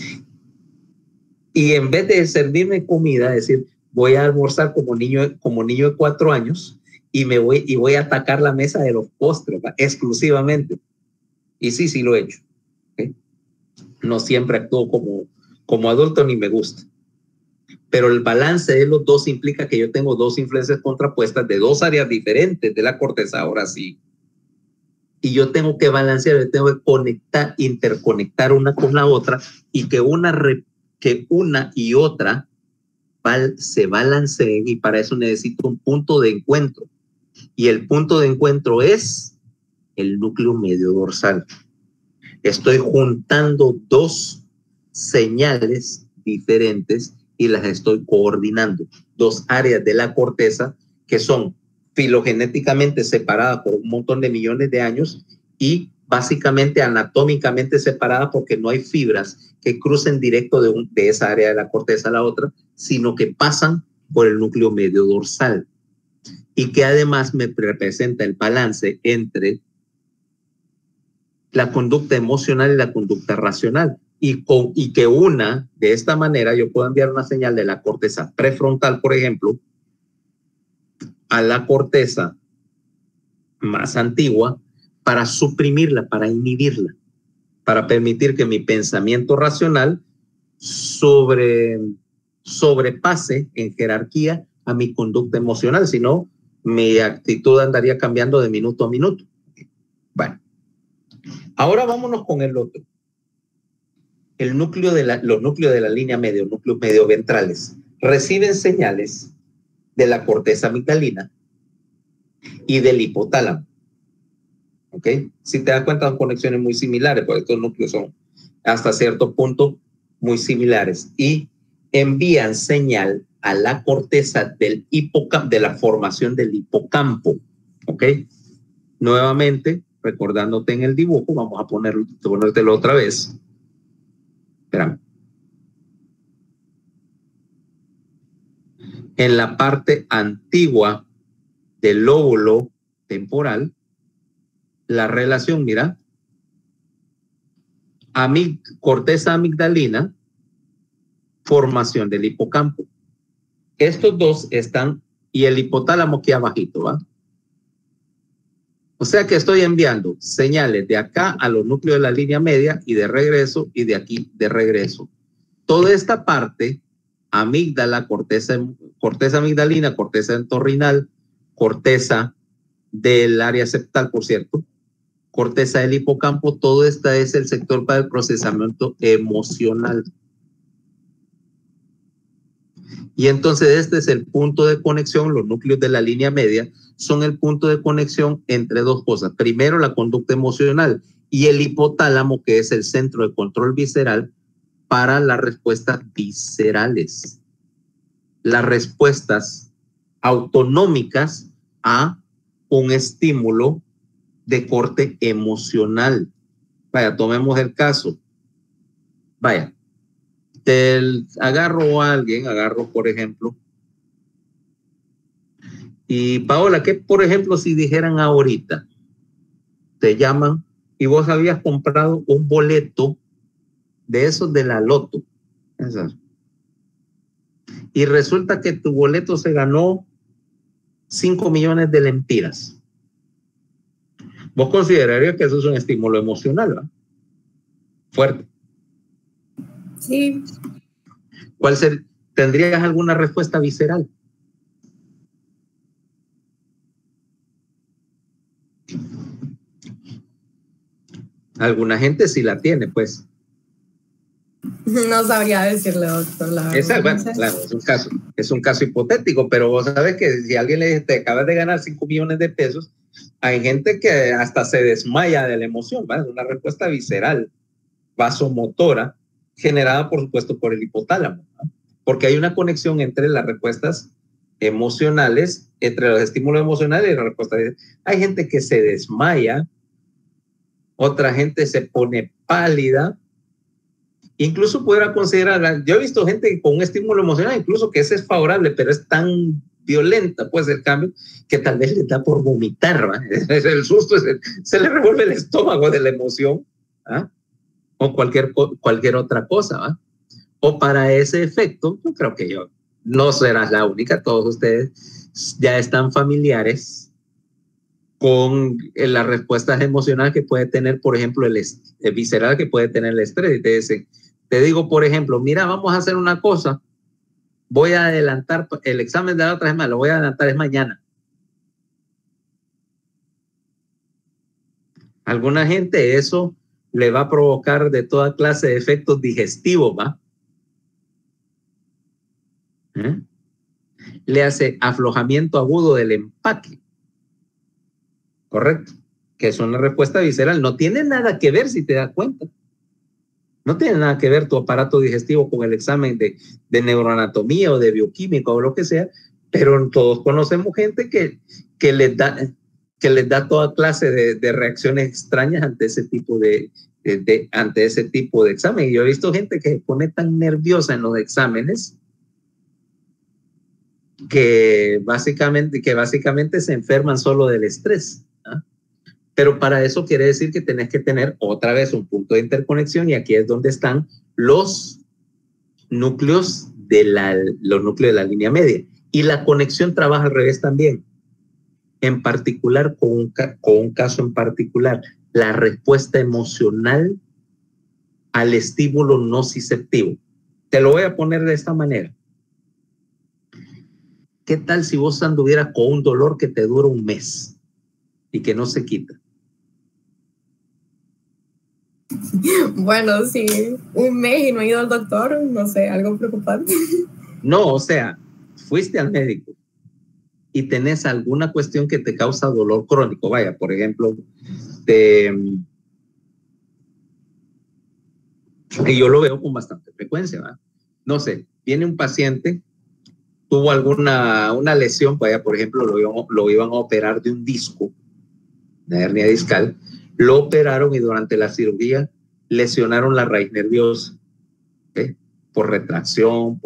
Y en vez de servirme comida, decir, voy a almorzar como niño de 4 años y voy a atacar la mesa de los postres, ¿va? Exclusivamente. Y sí lo he hecho. ¿Okay? No siempre actúo como adulto ni me gusta. Pero el balance de los dos implica que yo tengo dos influencias contrapuestas de dos áreas diferentes de la corteza, ahora sí. Y yo tengo que balancear, yo tengo que interconectar una con la otra, y que una y otra se balanceen, y para eso necesito un punto de encuentro. Y el punto de encuentro es el núcleo medio dorsal. Estoy juntando dos señales diferentes y las estoy coordinando. Dos áreas de la corteza que son filogenéticamente separadas por un montón de millones de años y básicamente anatómicamente separadas porque no hay fibras que crucen directo de esa área de la corteza a la otra, sino que pasan por el núcleo medio dorsal, y que además me representa el balance entre la conducta emocional y la conducta racional, y que de esta manera yo puedo enviar una señal de la corteza prefrontal, por ejemplo, a la corteza más antigua, para suprimirla, para inhibirla, para permitir que mi pensamiento racional sobrepase en jerarquía a mi conducta emocional, si no, mi actitud andaría cambiando de minuto a minuto. Bueno, ahora vámonos con el otro. Los núcleos de la línea media, núcleos medioventrales, reciben señales de la corteza amigdalina y del hipotálamo. ¿Ok? Si te das cuenta, son conexiones muy similares, porque estos núcleos son hasta cierto punto muy similares y envían señal a la corteza del hipocampo, de la formación del hipocampo. ¿Ok? Nuevamente, recordándote en el dibujo, vamos a ponértelo otra vez. Espérame. En la parte antigua del lóbulo temporal, la relación, mira, corteza amigdalina, formación del hipocampo. Estos dos están, y el hipotálamo aquí abajito, ¿va? O sea que estoy enviando señales de acá a los núcleos de la línea media y de regreso, y de aquí de regreso. Toda esta parte, amígdala, corteza amigdalina, corteza entorrinal, corteza del área septal, por cierto, corteza del hipocampo, todo esto es el sector para el procesamiento emocional. Y entonces este es el punto de conexión, los núcleos de la línea media son el punto de conexión entre dos cosas. Primero, la conducta emocional y el hipotálamo, que es el centro de control visceral para las respuestas viscerales. Las respuestas autonómicas a un estímulo de corte emocional. Vaya, tomemos el caso. Vaya, agarro a alguien, por ejemplo, y Paola, ¿qué por ejemplo si dijeran ahorita, te llaman y vos habías comprado un boleto de esos de la loto, y resulta que tu boleto se ganó 5 millones de lempiras? ¿Vos considerarías que eso es un estímulo emocional, ¿verdad? Fuerte? Sí. ¿Tendrías alguna respuesta visceral? Alguna gente sí la tiene, pues. No sabría decirle, doctor, la verdad. Bueno, claro, es un caso hipotético, pero vos sabes que si alguien le dice, te acabas de ganar 5 millones de pesos, hay gente que hasta se desmaya de la emoción, ¿vale? Es una respuesta visceral, vasomotora, generada, por supuesto, por el hipotálamo, ¿no? Porque hay una conexión entre las respuestas emocionales, entre los estímulos emocionales y las respuestas. Hay gente que se desmaya, otra gente se pone pálida, incluso pudiera considerar, yo he visto gente con un estímulo emocional, incluso que ese es favorable, pero es tan violenta, pues, el cambio, que tal vez le da por vomitar, ¿va? El susto, se le revuelve el estómago de la emoción, ¿ah? O cualquier otra cosa, ¿va? O para ese efecto, yo creo que no serás la única, todos ustedes ya están familiares con las respuestas emocionales que puede tener, por ejemplo, el visceral que puede tener el estrés. Y te digo, por ejemplo, mira, vamos a hacer una cosa, voy a adelantar el examen de la otra semana, lo voy a adelantar, es mañana. Alguna gente eso le va a provocar de toda clase de efectos digestivos, ¿va? Le hace aflojamiento agudo del empaque. Correcto. Que es una respuesta visceral. No tiene nada que ver, si te das cuenta. No tiene nada que ver tu aparato digestivo con el examen de neuroanatomía o de bioquímica o lo que sea, pero todos conocemos gente que les da toda clase de reacciones extrañas ante ese tipo de examen. Y yo he visto gente que se pone tan nerviosa en los exámenes que básicamente se enferman solo del estrés. Pero para eso quiere decir que tenés que tener otra vez un punto de interconexión, y aquí es donde están los núcleos de la línea media. Y la conexión trabaja al revés también. en particular con un caso en particular, la respuesta emocional al estímulo nociceptivo. Te lo voy a poner de esta manera. ¿Qué tal si vos anduvieras con un dolor que te dura un mes y que no se quita? Bueno, sí, un mes y no he ido al doctor, no sé, algo preocupante. No, o sea, fuiste al médico y tenés alguna cuestión que te causa dolor crónico. Vaya, por ejemplo, y yo lo veo con bastante frecuencia, ¿verdad? No sé, viene un paciente, tuvo una lesión, vaya, por ejemplo, lo iban a operar de un disco, una hernia discal, lo operaron y durante la cirugía lesionaron la raíz nerviosa, ¿eh? Por retracción,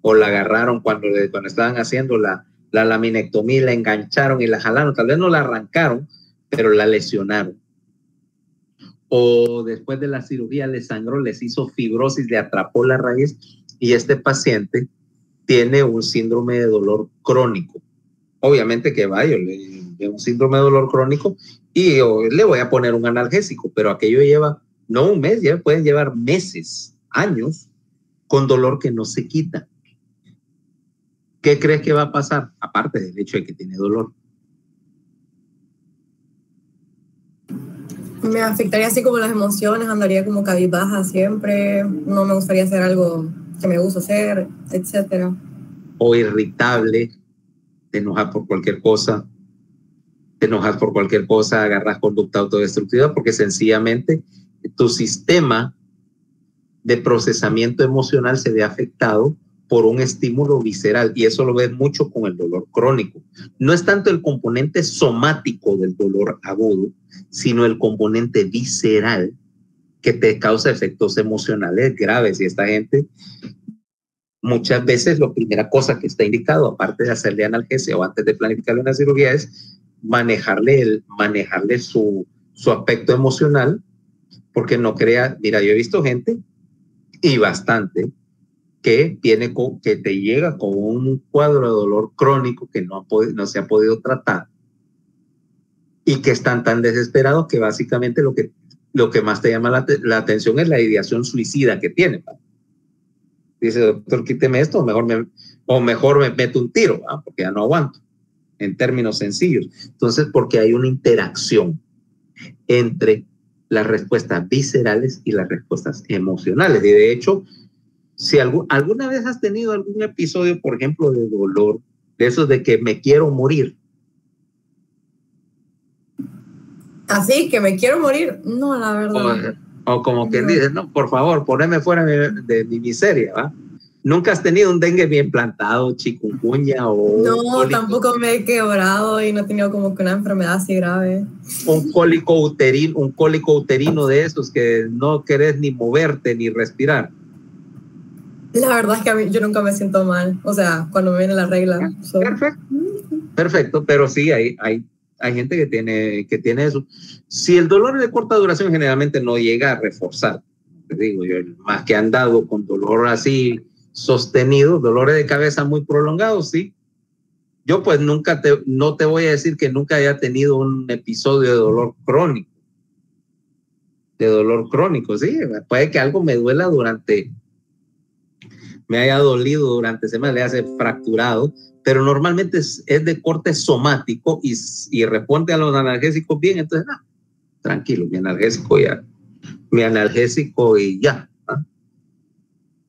o la agarraron cuando estaban haciendo la laminectomía, la engancharon y la jalaron, tal vez no la arrancaron, pero la lesionaron. O después de la cirugía le sangró, les hizo fibrosis, le atrapó la raíz y este paciente tiene un síndrome de dolor crónico. Obviamente que vaya, un síndrome de dolor crónico y le voy a poner un analgésico, pero aquello lleva no un mes, ya pueden llevar meses, años con dolor que no se quita. ¿Qué crees que va a pasar? Aparte del hecho de que tiene dolor. Me afectaría así como las emociones, andaría como cabizbaja siempre, no me gustaría hacer algo que me gusta hacer, etcétera. O irritable, te enojas por cualquier cosa, agarras conducta autodestructiva porque sencillamente tu sistema de procesamiento emocional se ve afectado por un estímulo visceral y eso lo ves mucho con el dolor crónico. No es tanto el componente somático del dolor agudo, sino el componente visceral que te causa efectos emocionales graves y esta gente muchas veces la primera cosa que está indicado, aparte de hacerle analgesia o antes de planificarle una cirugía, es manejarle su aspecto emocional, porque no crea, mira, yo he visto gente y bastante que te llega con un cuadro de dolor crónico que no se ha podido tratar y que están tan desesperados que básicamente lo que más te llama la atención es la ideación suicida que tiene. Dice, doctor, quíteme esto, o mejor me meto un tiro, porque ya no aguanto, en términos sencillos. Entonces, porque hay una interacción entre las respuestas viscerales y las respuestas emocionales. Y de hecho, si alguna vez has tenido algún episodio, por ejemplo, de dolor, de esos de que me quiero morir. Así que me quiero morir, no, la verdad. O como quien dice, no, por favor, poneme fuera de mi miseria, ¿va? ¿Nunca has tenido un dengue bien plantado, chikungunya o...? No, tampoco me he quebrado y no he tenido como que una enfermedad así grave. Un cólico uterino de esos que no querés ni moverte ni respirar. La verdad es que yo nunca me siento mal, o sea, cuando me viene la regla. Perfecto, pero sí hay gente que tiene eso. Si el dolor es de corta duración, generalmente no llega a reforzar. Te digo yo, más que han dado con dolor así sostenido, dolores de cabeza muy prolongados, sí. Yo pues no te voy a decir que nunca haya tenido un episodio de dolor crónico. Sí. Puede que algo me duela me haya dolido durante semanas, le hace fracturado, pero normalmente es de corte somático y responde a los analgésicos bien, entonces, tranquilo, mi analgésico y ya.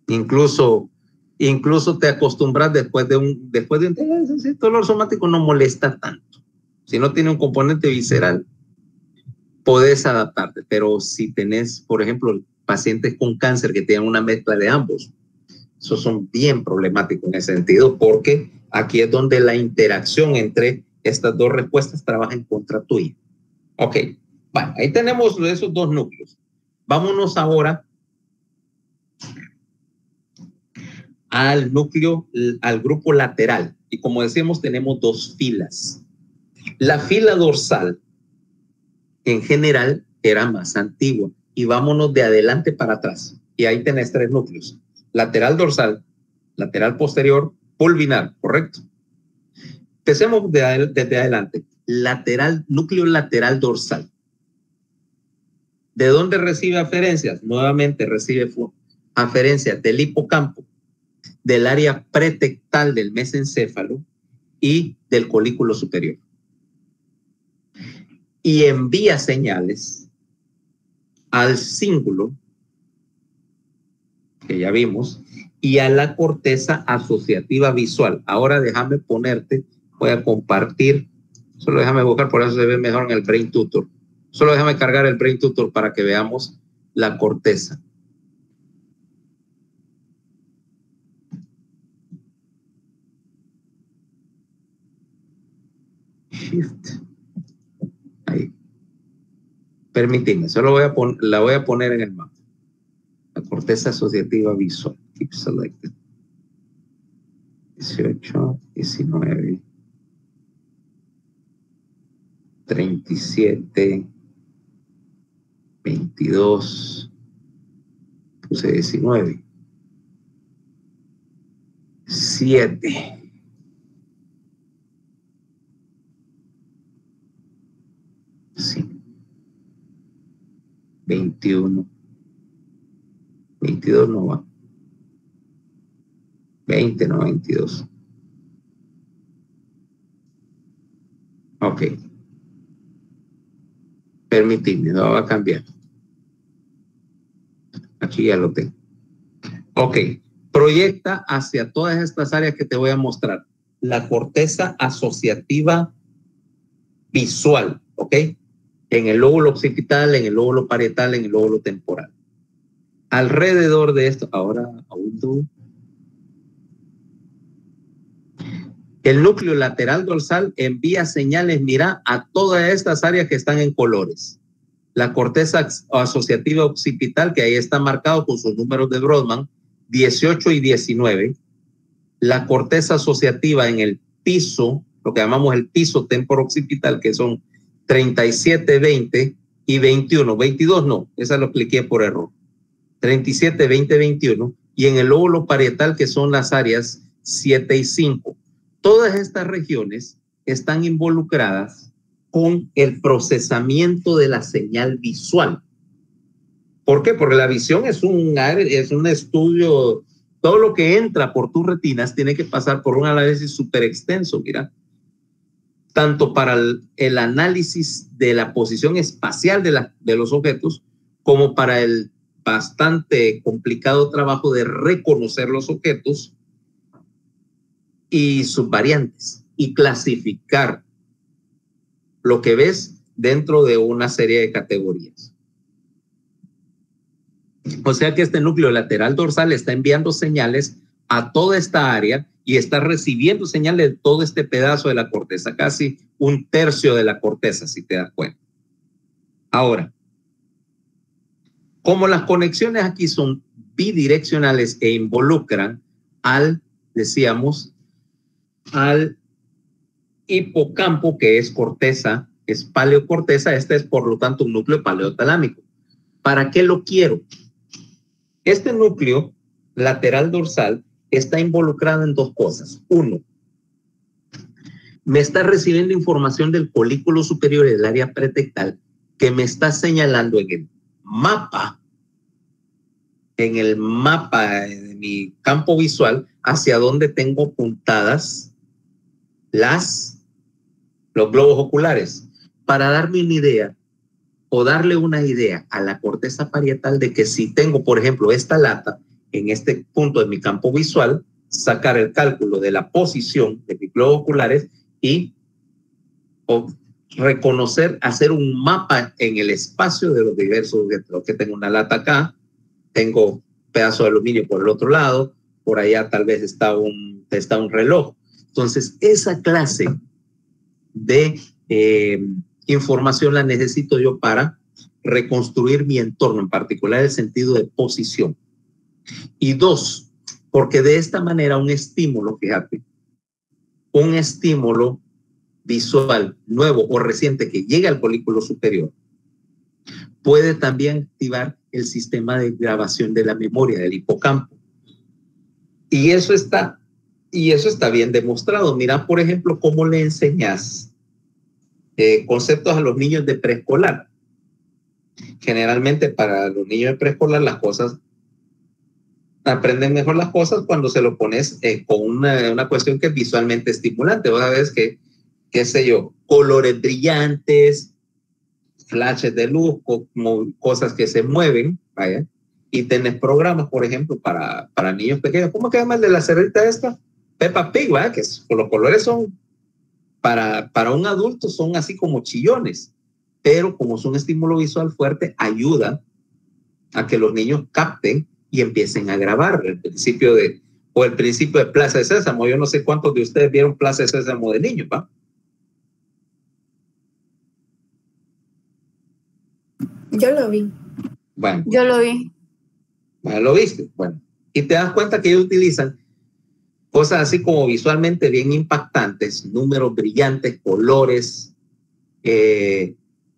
Incluso te acostumbras después de un dolor somático no molesta tanto. Si no tiene un componente visceral, podés adaptarte, pero si tenés, por ejemplo, pacientes con cáncer que tienen una mezcla de ambos, esos son bien problemáticos en ese sentido, porque aquí es donde la interacción entre estas dos respuestas trabaja en contra tuya. Ok, bueno, ahí tenemos esos dos núcleos. Vámonos ahora al grupo lateral. Y como decíamos, tenemos dos filas. La fila dorsal, en general, era más antigua. Y vámonos de adelante para atrás. Y ahí tenés tres núcleos. Lateral dorsal, lateral posterior, pulvinar, ¿correcto? Empecemos desde adelante. Núcleo lateral dorsal. ¿De dónde recibe aferencias? Nuevamente recibe aferencias del hipocampo, del área pretectal del mesencéfalo y del colículo superior. Y envía señales al cíngulo, que ya vimos, y a la corteza asociativa visual. Ahora déjame ponerte, voy a compartir, solo déjame buscar, por eso se ve mejor en el Brain Tutor. Solo déjame cargar el Brain Tutor para que veamos la corteza. Shift. Ahí. Permíteme, solo la voy a poner en el mapa. La corteza asociativa visual. Keep selected. 18, 19, 37, 22, puse 19, 7. Sí. 21. 22 no va. 20 no, 22. Ok. Permitidme, no va a cambiar. Aquí ya lo tengo. Ok. Proyecta hacia todas estas áreas que te voy a mostrar. La corteza asociativa visual, ¿ok? En el lóbulo occipital, en el lóbulo parietal, en el lóbulo temporal. Alrededor de esto, ahora el núcleo lateral dorsal envía señales, mira, a todas estas áreas que están en colores. La corteza asociativa occipital, que ahí está marcado con sus números de Brodmann, 18 y 19. La corteza asociativa en el piso, lo que llamamos el piso temporooccipital, que son 37, 20 y 21. 22 no, esa lo cliqué por error. 37, 20, 21. Y en el lóbulo parietal, que son las áreas 7 y 5. Todas estas regiones están involucradas con el procesamiento de la señal visual. ¿Por qué? Porque la visión es un estudio, todo lo que entra por tus retinas tiene que pasar por un análisis súper extenso, mira. Tanto para el análisis de la posición espacial de los objetos, como para el bastante complicado trabajo de reconocer los objetos y sus variantes y clasificar lo que ves dentro de una serie de categorías. O sea que este núcleo lateral dorsal está enviando señales a toda esta área y está recibiendo señales de todo este pedazo de la corteza, casi un tercio de la corteza, si te das cuenta. Ahora, como las conexiones aquí son bidireccionales e involucran decíamos, al hipocampo, que es corteza, es paleocorteza, este es por lo tanto un núcleo paleotalámico. ¿Para qué lo quiero? Este núcleo lateral dorsal está involucrado en dos cosas. Uno, me está recibiendo información del colículo superior y del área pretectal que me está señalando en el mapa de mi campo visual hacia donde tengo apuntadas los globos oculares, para darme una idea o darle una idea a la corteza parietal de que si tengo, por ejemplo, esta lata en este punto de mi campo visual, sacar el cálculo de la posición de mis globos oculares y reconocer, hacer un mapa en el espacio de los diversos objetos. Que tengo una lata acá, tengo un pedazo de aluminio por el otro lado, por allá tal vez está un reloj. Entonces, esa clase de información la necesito yo para reconstruir mi entorno, en particular el sentido de posición. Y dos, porque de esta manera un estímulo, fíjate, un estímulo visual nuevo o reciente que llega al colículo superior puede también activar el sistema de grabación de la memoria del hipocampo. Y eso está Y eso está bien demostrado. Mira, por ejemplo, cómo le enseñas conceptos a los niños de preescolar. Generalmente para los niños de preescolar las cosas, aprenden mejor las cosas cuando se lo pones con una cuestión que es visualmente estimulante. Vos sabés que, qué sé yo, colores brillantes, flashes de luz, como cosas que se mueven, vaya, y tenés programas, por ejemplo, para niños pequeños. ¿Cómo que llama el de la cerrita esta? Peppa Pig, ¿verdad? Que los colores son, para un adulto son así como chillones, pero como es un estímulo visual fuerte, ayuda a que los niños capten y empiecen a grabar el principio de Plaza de Sésamo. Yo no sé cuántos de ustedes vieron Plaza de Sésamo de niños, ¿va? Yo lo vi. Bueno. Yo lo vi. Bueno, ¿lo viste? Bueno. Y te das cuenta que ellos utilizan cosas así como visualmente bien impactantes, números brillantes, colores,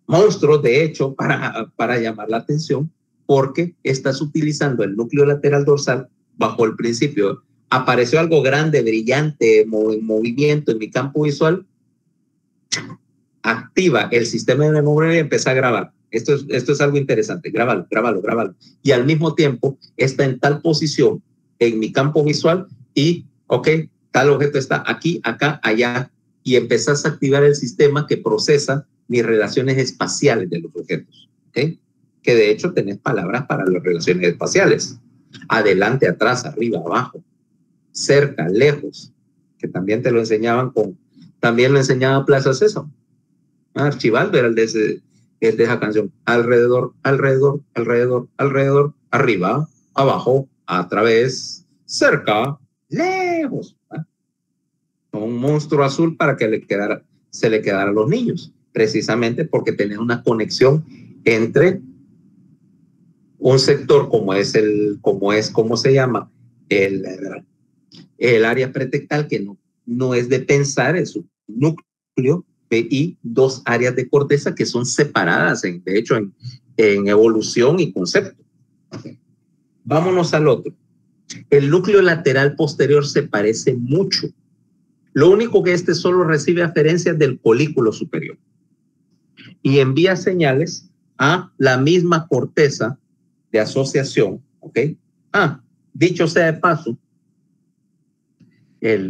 monstruos, de hecho, para llamar la atención, porque estás utilizando el núcleo lateral dorsal bajo el principio. Apareció algo grande, brillante, en movimiento en mi campo visual, activa el sistema de memoria y empieza a grabar. Esto es algo interesante. Grábalo. Y al mismo tiempo está en tal posición en mi campo visual y, ok, tal objeto está aquí, acá, allá, y empezás a activar el sistema que procesa mis relaciones espaciales de los objetos. ¿Okay? Que de hecho tenés palabras para las relaciones espaciales. Adelante, atrás, arriba, abajo, cerca, lejos, que también te lo enseñaban también lo enseñaba Plaza Sésamo. Archibaldo era el de esa canción. Alrededor, arriba, abajo, a través, cerca, lejos. Un monstruo azul para que se le quedara a los niños, precisamente porque tenía una conexión entre un sector ¿cómo se llama? El área pretectal, que no es de pensar, es un núcleo, y dos áreas de corteza que son separadas, de hecho, en evolución y concepto. Okay. Vámonos al otro. El núcleo lateral posterior se parece mucho. Lo único que solo recibe aferencias del colículo superior y envía señales a la misma corteza de asociación. ¿Ok? Dicho sea de paso,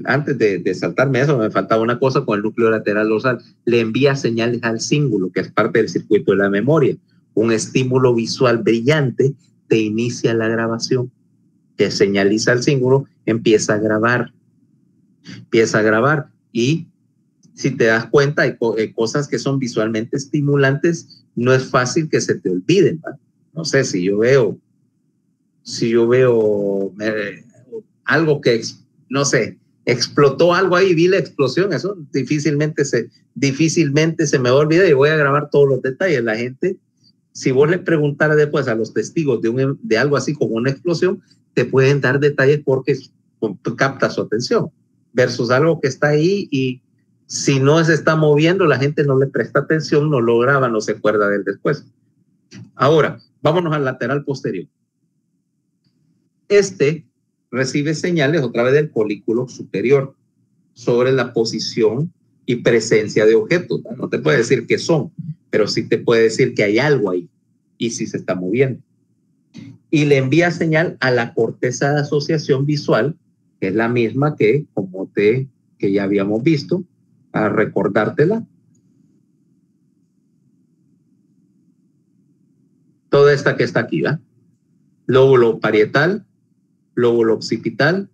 antes de saltarme eso, me faltaba una cosa con el núcleo lateral dorsal. Le envía señales al cíngulo, que es parte del circuito de la memoria. Un estímulo visual brillante te inicia la grabación, que señaliza al cíngulo, empieza a grabar. Y si te das cuenta, hay cosas que son visualmente estimulantes, no es fácil que se te olviden, ¿verdad? No sé, si yo veo algo que, no sé, explotó algo ahí, vi la explosión, eso difícilmente se me va a olvidar y voy a grabar todos los detalles. La gente, si vos le preguntaras después a los testigos de algo así como una explosión, te pueden dar detalles porque capta su atención, versus algo que está ahí y si no se está moviendo, la gente no le presta atención, no lo graba, no se acuerda de él después. Ahora, vámonos al lateral posterior. Recibe señales otra vez del colículo superior sobre la posición y presencia de objetos. No te puede decir qué son, pero sí te puede decir que hay algo ahí y si se está moviendo. Y le envía señal a la corteza de asociación visual, que es la misma que ya habíamos visto, a recordártela. Toda esta que está aquí, ¿va? Lóbulo parietal, lóbulo occipital,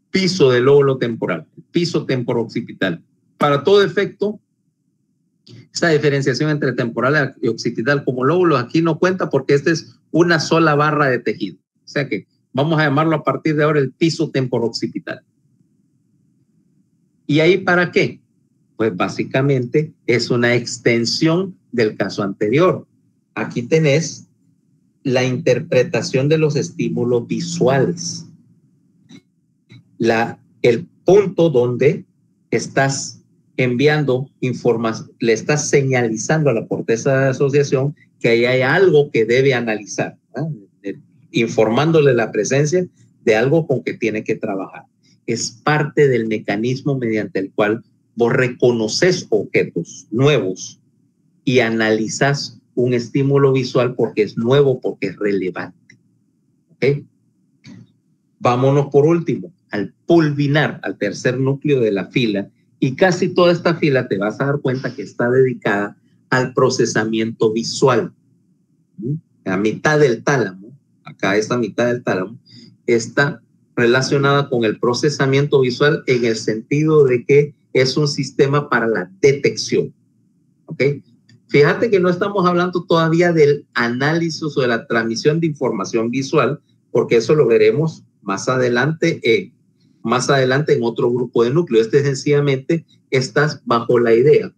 piso del lóbulo temporal, piso temporo-occipital. Para todo efecto, esta diferenciación entre temporal y occipital como lóbulos aquí no cuenta porque esta es una sola barra de tejido. O sea que vamos a llamarlo a partir de ahora el piso temporo-occipital. ¿Y ahí para qué? Pues básicamente es una extensión del caso anterior. Aquí tenés la interpretación de los estímulos visuales. El punto donde estás enviando información, le estás señalizando a la corteza de asociación que ahí hay algo que debe analizar, ¿eh? Informándole la presencia de algo con que tiene que trabajar. Es parte del mecanismo mediante el cual vos reconoces objetos nuevos y analizas un estímulo visual porque es nuevo, porque es relevante. ¿Okay? Vámonos por último al pulvinar, al tercer núcleo de la fila, y casi toda esta fila te vas a dar cuenta que está dedicada al procesamiento visual. La mitad del tálamo, acá esta mitad del tálamo, está relacionada con el procesamiento visual en el sentido de que es un sistema para la detección. ¿Ok? Fíjate que no estamos hablando todavía del análisis o de la transmisión de información visual, porque eso lo veremos más adelante en otro grupo de núcleos. Sencillamente estás bajo la idea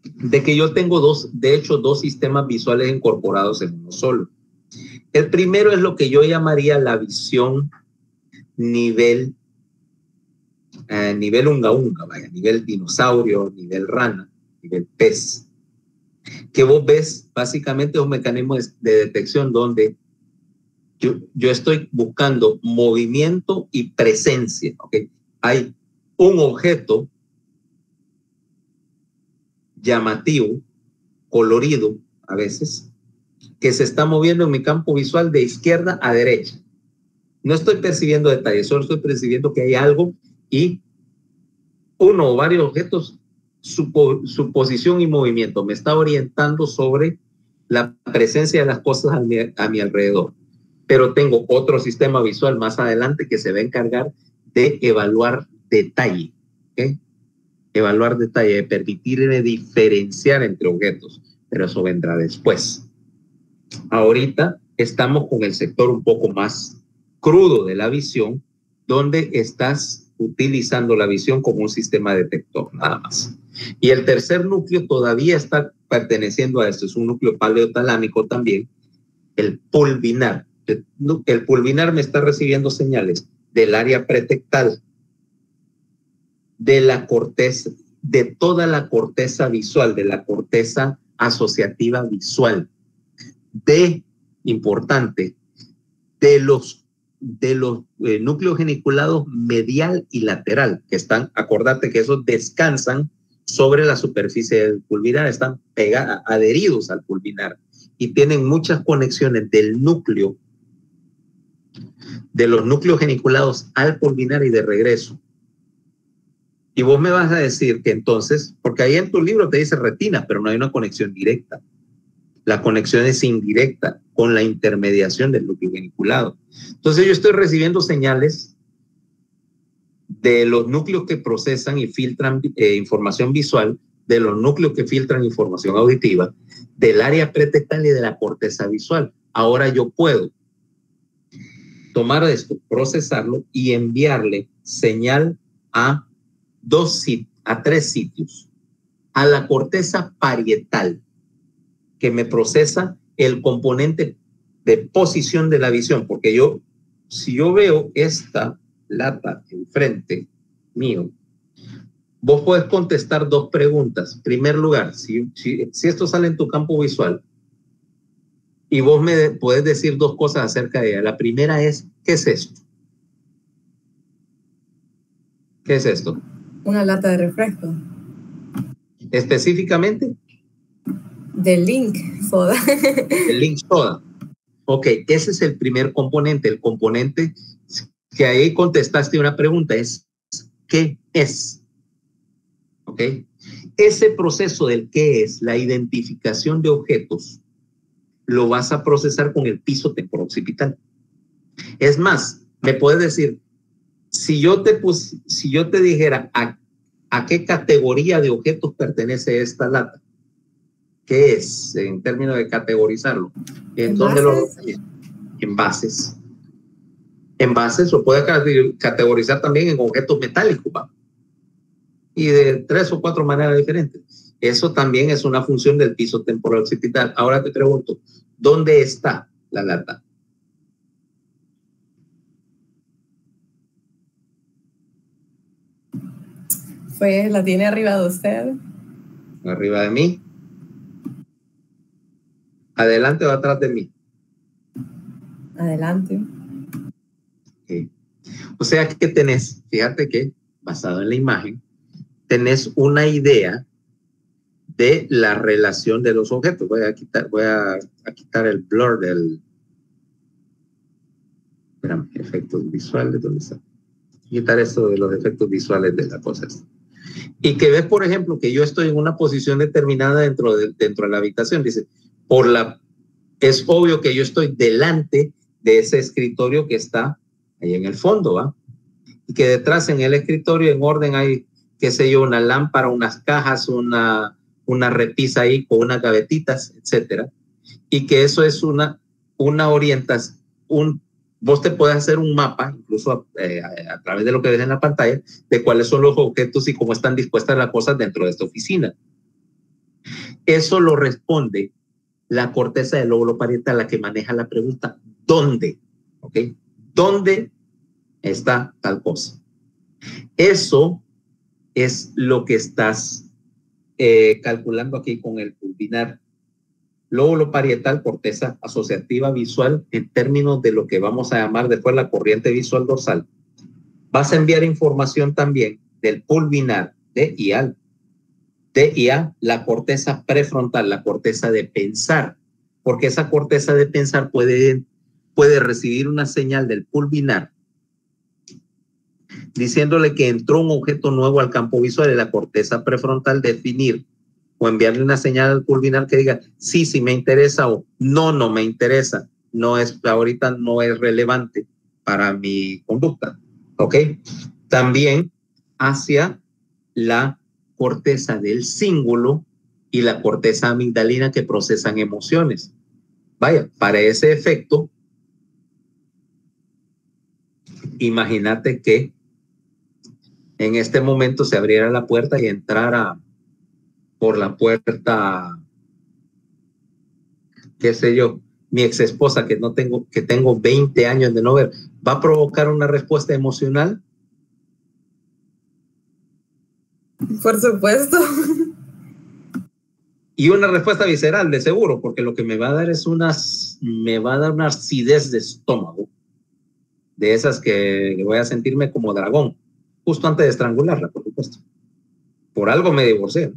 de que yo tengo dos sistemas visuales incorporados en uno solo. El primero es lo que yo llamaría la visión nivel unga unga, vaya, nivel dinosaurio, nivel rana, nivel pez. Que vos ves básicamente un mecanismo de detección donde yo estoy buscando movimiento y presencia. ¿Okay? Hay un objeto llamativo, colorido a veces, que se está moviendo en mi campo visual de izquierda a derecha. No estoy percibiendo detalles, solo estoy percibiendo que hay algo y uno o varios objetos, su posición y movimiento me está orientando sobre la presencia de las cosas a mi alrededor. Pero tengo otro sistema visual más adelante que se va a encargar de evaluar detalle. ¿Okay? Evaluar detalle, de permitirle diferenciar entre objetos, pero eso vendrá después. Ahorita estamos con el sector un poco más crudo de la visión, donde estás utilizando la visión como un sistema detector, nada más. Y el tercer núcleo todavía está perteneciendo a esto, es un núcleo paleotalámico también, el pulvinar. El pulvinar me está recibiendo señales del área pretectal, de la corteza, de toda la corteza visual, de la corteza asociativa visual, importante, de los núcleos geniculados medial y lateral, que están, acordate que esos descansan sobre la superficie del pulvinar, están adheridos al pulvinar y tienen muchas conexiones del núcleo, de los núcleos geniculados al pulvinar y de regreso. Y vos me vas a decir que entonces, porque ahí en tu libro te dice retina, pero no hay una conexión directa. La conexión es indirecta con la intermediación del núcleo geniculado. Entonces yo estoy recibiendo señales de los núcleos que procesan y filtran información visual, de los núcleos que filtran información auditiva, del área pretectal y de la corteza visual. Ahora yo puedo tomar esto, procesarlo y enviarle señal a 3 sitios. A la corteza parietal, que me procesa el componente de posición de la visión, porque si yo veo esta lata enfrente mío, vos podés contestar 2 preguntas. En primer lugar, si esto sale en tu campo visual y vos me podés decir 2 cosas acerca de ella. La primera es, ¿qué es esto? ¿Qué es esto? Una lata de refresco. Específicamente. Del Link Soda. El Link Soda. Ok, ese es el primer componente. El componente que ahí contestaste una pregunta es, ¿qué es? Ok. Ese proceso del qué es, la identificación de objetos, lo vas a procesar con el piso temporooccipital. Es más, me puedes decir, si yo te dijera a qué categoría de objetos pertenece esta lata, ¿qué es en términos de categorizarlo? ¿En dónde lo envases? Envases lo puede categorizar también en objetos metálicos, ¿va? Y de 3 o 4 maneras diferentes. Eso también es una función del piso temporooccipital. Ahora te pregunto, ¿dónde está la lata? Pues la tiene arriba de usted. Arriba de mí. Adelante o atrás de mí. Adelante. Okay. O sea que tenés, fíjate que basado en la imagen, tenés una idea de la relación de los objetos. Voy a quitar el blur del... Espérame, efectos visuales, ¿dónde está? Quitar esto de los efectos visuales de las cosas. Y que ves, por ejemplo, que yo estoy en una posición determinada dentro de la habitación. Dice, es obvio que yo estoy delante de ese escritorio que está ahí en el fondo, ¿va? Y que detrás en el escritorio en orden hay, qué sé yo, una lámpara, unas cajas, una repisa ahí con unas gavetitas, etcétera. Y que eso es una orientación, vos te puedes hacer un mapa, incluso a través de lo que ves en la pantalla, de cuáles son los objetos y cómo están dispuestas las cosas dentro de esta oficina. Eso lo responde la corteza del lóbulo parietal, la que maneja la pregunta, ¿dónde? ¿Ok? ¿Dónde está tal cosa? Eso es lo que estás calculando aquí con el pulvinar. Lóbulo parietal, corteza asociativa visual, en términos de lo que vamos a llamar después la corriente visual dorsal. Vas a enviar información también del pulvinar, D y A, la corteza prefrontal, la corteza de pensar, porque esa corteza de pensar puede recibir una señal del pulvinar diciéndole que entró un objeto nuevo al campo visual y la corteza prefrontal definir o enviarle una señal al pulvinar que diga sí, sí me interesa o no me interesa, ahorita no es relevante para mi conducta, ¿ok? También hacia la corteza del cíngulo y la corteza amigdalina que procesan emociones. Vaya, para ese efecto, imagínate que en este momento se abriera la puerta y entrara por la puerta, qué sé yo, mi ex esposa que tengo 20 años de no ver, ¿va a provocar una respuesta emocional? Por supuesto. Y una respuesta visceral, de seguro, porque lo que me va a dar es una acidez de estómago, de esas que voy a sentirme como dragón, justo antes de estrangularla, por supuesto. Por algo me divorcié.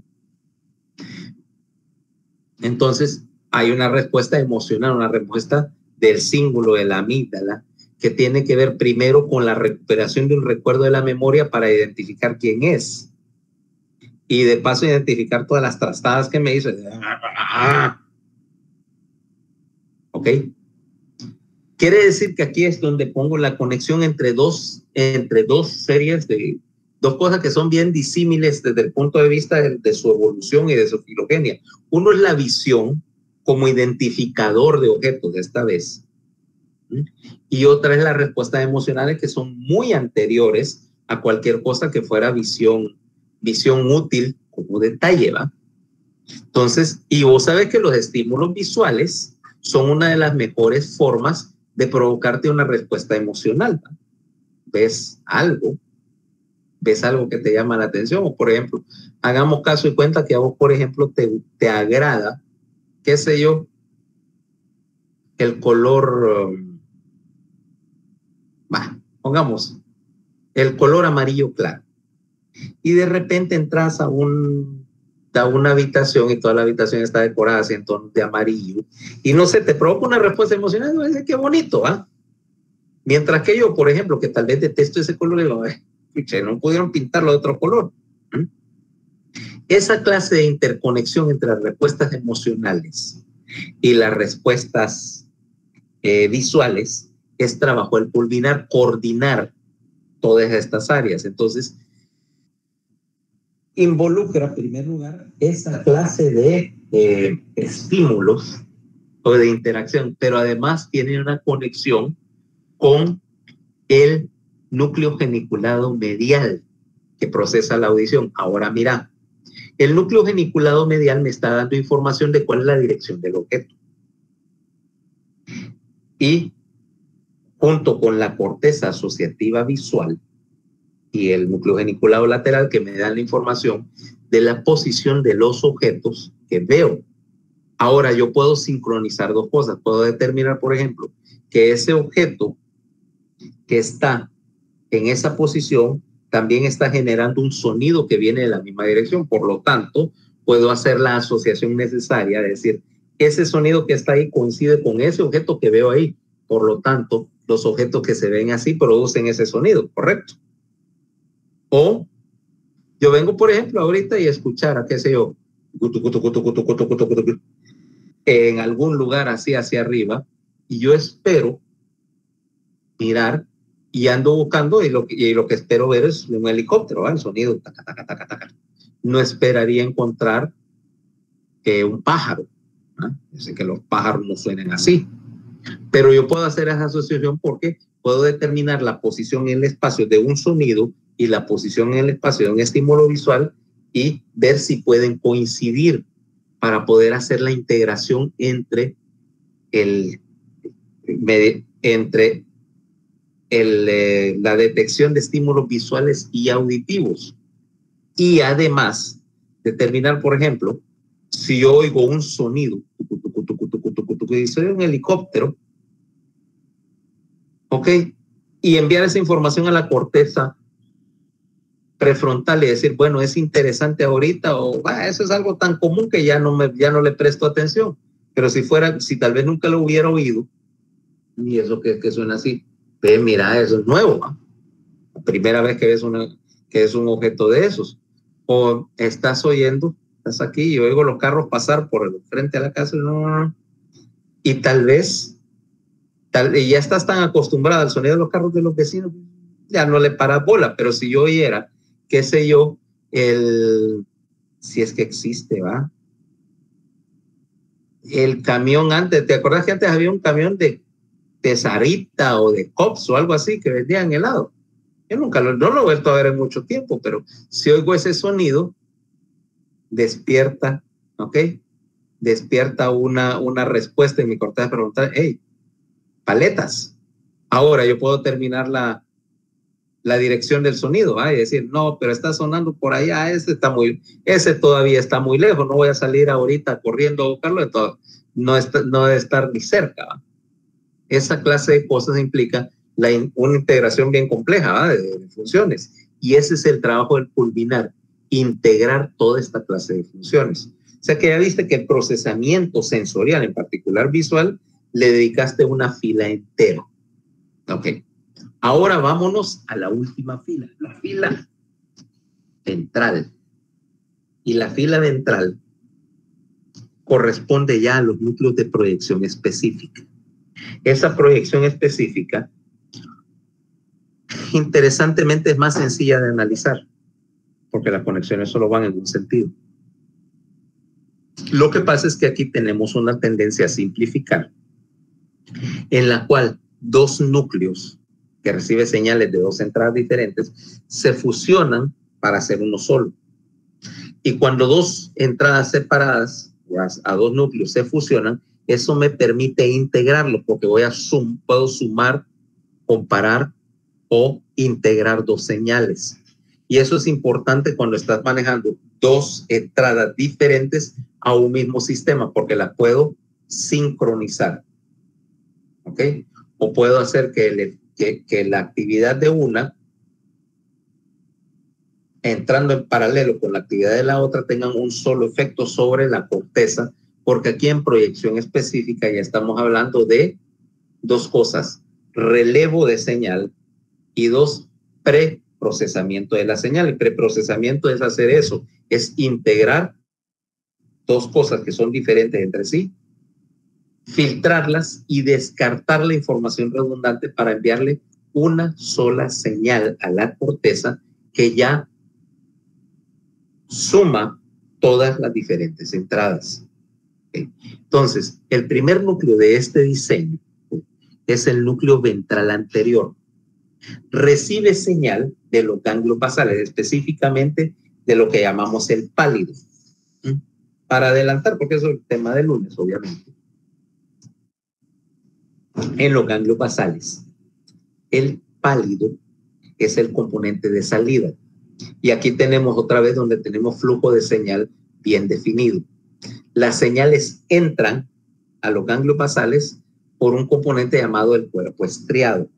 Entonces, hay una respuesta emocional, una respuesta del cíngulo de la amígdala, que tiene que ver primero con la recuperación de un recuerdo de la memoria para identificar quién es. Y de paso identificar todas las trastadas que me hizo. ¿Ok? Quiere decir que aquí es donde pongo la conexión entre dos series de dos cosas que son bien disímiles desde el punto de vista de su evolución y de su filogenia. Uno es la visión como identificador de objetos, esta vez. Y otra es las respuestas emocionales que son muy anteriores a cualquier cosa que fuera visión útil como detalle, ¿va? Entonces, y vos sabés que los estímulos visuales son una de las mejores formas de provocarte una respuesta emocional, ¿va? Ves algo que te llama la atención, o por ejemplo, hagamos caso y cuenta que a vos, por ejemplo, te agrada, qué sé yo, el color, pongamos, el color amarillo claro. Y de repente entras a una habitación y toda la habitación está decorada así en tonos de amarillo y no sé, te provoca una respuesta emocional, y dices, qué bonito, ¿ah? Mientras que yo, por ejemplo, que tal vez detesto ese color, digo, no pudieron pintarlo de otro color. Esa clase de interconexión entre las respuestas emocionales y las respuestas visuales es trabajo del pulvinar, coordinar todas estas áreas. Entonces, involucra, en primer lugar, esa clase de estímulos o de interacción, pero además tiene una conexión con el núcleo geniculado medial que procesa la audición. Ahora mira, el núcleo geniculado medial me está dando información de cuál es la dirección del objeto. Y junto con la corteza asociativa visual y el núcleo geniculado lateral que me dan la información de la posición de los objetos que veo. Ahora yo puedo sincronizar dos cosas. Puedo determinar, por ejemplo, que ese objeto que está en esa posición también está generando un sonido que viene de la misma dirección. Por lo tanto, puedo hacer la asociación necesaria, de decir, ese sonido que está ahí coincide con ese objeto que veo ahí. Por lo tanto, los objetos que se ven así producen ese sonido, ¿correcto? O yo vengo, por ejemplo, ahorita y escuchar, qué sé yo, en algún lugar así hacia arriba, y yo espero mirar y ando buscando y lo que espero ver es un helicóptero, ¿va? El sonido, taca, taca, taca, taca. No esperaría encontrar un pájaro. Yo sé que los pájaros no suenan así, pero yo puedo hacer esa asociación porque puedo determinar la posición en el espacio de un sonido y la posición en el espacio de un estímulo visual y ver si pueden coincidir para poder hacer la integración entre la detección de estímulos visuales y auditivos. Y además, determinar, por ejemplo, si yo oigo un sonido y soy un helicóptero, ¿ok? Y enviar esa información a la corteza prefrontal y decir, bueno, es interesante ahorita o eso es algo tan común que ya no le presto atención. Pero si tal vez nunca lo hubiera oído, y eso que suena así, ve, mira, eso es nuevo, ¿no? La primera vez que ves que es un objeto de esos. O estás oyendo, estás aquí y oigo los carros pasar por el frente a la casa y tal vez y ya estás tan acostumbrado al sonido de los carros de los vecinos, ya no le paras bola. Pero si yo oyera, qué sé yo, si es que existe, ¿va? El camión antes, ¿te acuerdas que antes había un camión de Sarita o de Cops o algo así que vendían helado? Yo no lo he vuelto a ver en mucho tiempo, pero si oigo ese sonido, despierta, ¿ok? Despierta una respuesta en mi corteza frontal, hey, paletas. Ahora yo puedo terminar la dirección del sonido, ¿va? Y decir, no, pero está sonando por allá, ese todavía está muy lejos, no voy a salir ahorita corriendo a buscarlo, no debe estar ni cerca, ¿va? Esa clase de cosas implica una integración bien compleja, ¿va? De funciones. Y ese es el trabajo del Pulvinar, integrar toda esta clase de funciones. O sea que ya viste que el procesamiento sensorial, en particular visual, le dedicaste una fila entera. Ok. Ahora vámonos a la última fila, la fila ventral. Y la fila ventral corresponde ya a los núcleos de proyección específica. Esa proyección específica, interesantemente, es más sencilla de analizar, porque las conexiones solo van en un sentido. Lo que pasa es que aquí tenemos una tendencia a simplificar, en la cual dos núcleos que reciben señales de dos entradas diferentes se fusionan para hacer uno solo. Y cuando dos entradas separadas a dos núcleos se fusionan, eso me permite integrarlo, porque puedo sumar, comparar o integrar dos señales. Y eso es importante cuando estás manejando dos entradas diferentes a un mismo sistema, porque las puedo sincronizar. ¿Ok? O puedo hacer que la actividad de una, entrando en paralelo con la actividad de la otra, tengan un solo efecto sobre la corteza, porque aquí en proyección específica ya estamos hablando de dos cosas: relevo de señal y dos, preprocesamiento de la señal. El preprocesamiento es hacer eso, es integrar dos cosas que son diferentes entre sí, filtrarlas y descartar la información redundante para enviarle una sola señal a la corteza que ya suma todas las diferentes entradas. ¿Okay? Entonces, el primer núcleo de este diseño es el núcleo ventral anterior. Recibe señal de los ganglios basales, específicamente de lo que llamamos el pálido. Para adelantar, porque eso es el tema del lunes, obviamente. En los ganglios basales, el pálido es el componente de salida. Y aquí tenemos otra vez donde tenemos flujo de señal bien definido. las señales entran a los ganglios basales por un componente llamado el cuerpo estriado,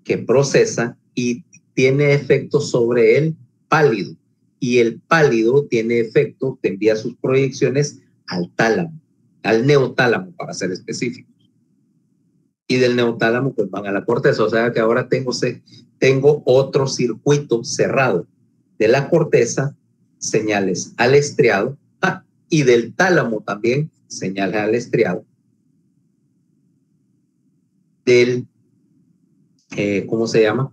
que procesa y tiene efecto sobre el pálido. Y el pálido tiene efecto, te envía sus proyecciones al tálamo, al neotálamo, para ser específicos. Y del neotálamo pues van a la corteza. O sea que ahora tengo otro circuito cerrado de la corteza, señales al estriado, y del tálamo también señales al estriado, del, ¿cómo se llama?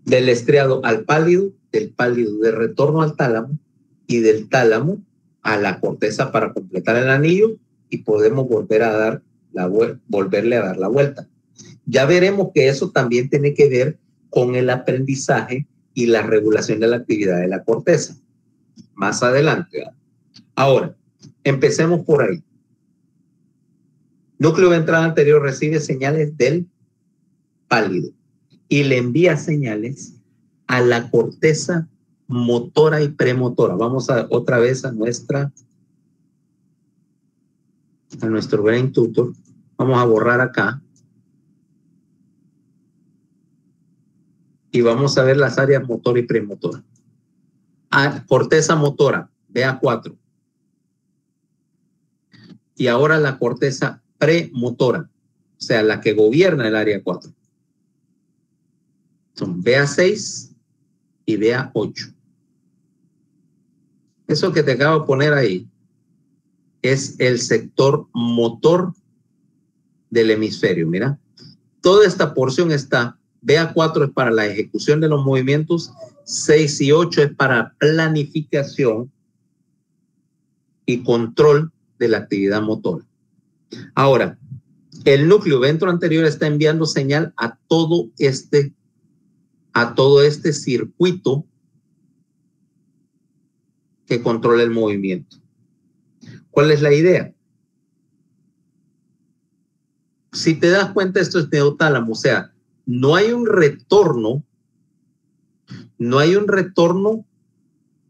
Del estriado al pálido, del pálido de retorno al tálamo y del tálamo a la corteza para completar el anillo y podemos volverle a dar la vuelta. Ya veremos que eso también tiene que ver con el aprendizaje y la regulación de la actividad de la corteza. Más adelante. ¿Verdad? Ahora, empecemos por ahí. Núcleo ventral anterior recibe señales del pálido y le envía señales a la corteza motora y premotora. Vamos otra vez a nuestro Brain Tutor. Vamos a borrar acá. Y vamos a ver las áreas motora y premotora. Corteza motora, BA4. Y ahora la corteza premotora, o sea, la que gobierna el área 4. Son BA6 y BA8. Eso que te acabo de poner ahí es el sector motor del hemisferio. Mira, toda esta porción está, BA4 es para la ejecución de los movimientos, 6 y 8 es para planificación y control de la actividad motora. Ahora, el núcleo ventroanterior está enviando señal a todo este circuito que controla el movimiento. ¿Cuál es la idea? Si te das cuenta, esto es neotálamo, o sea, no hay un retorno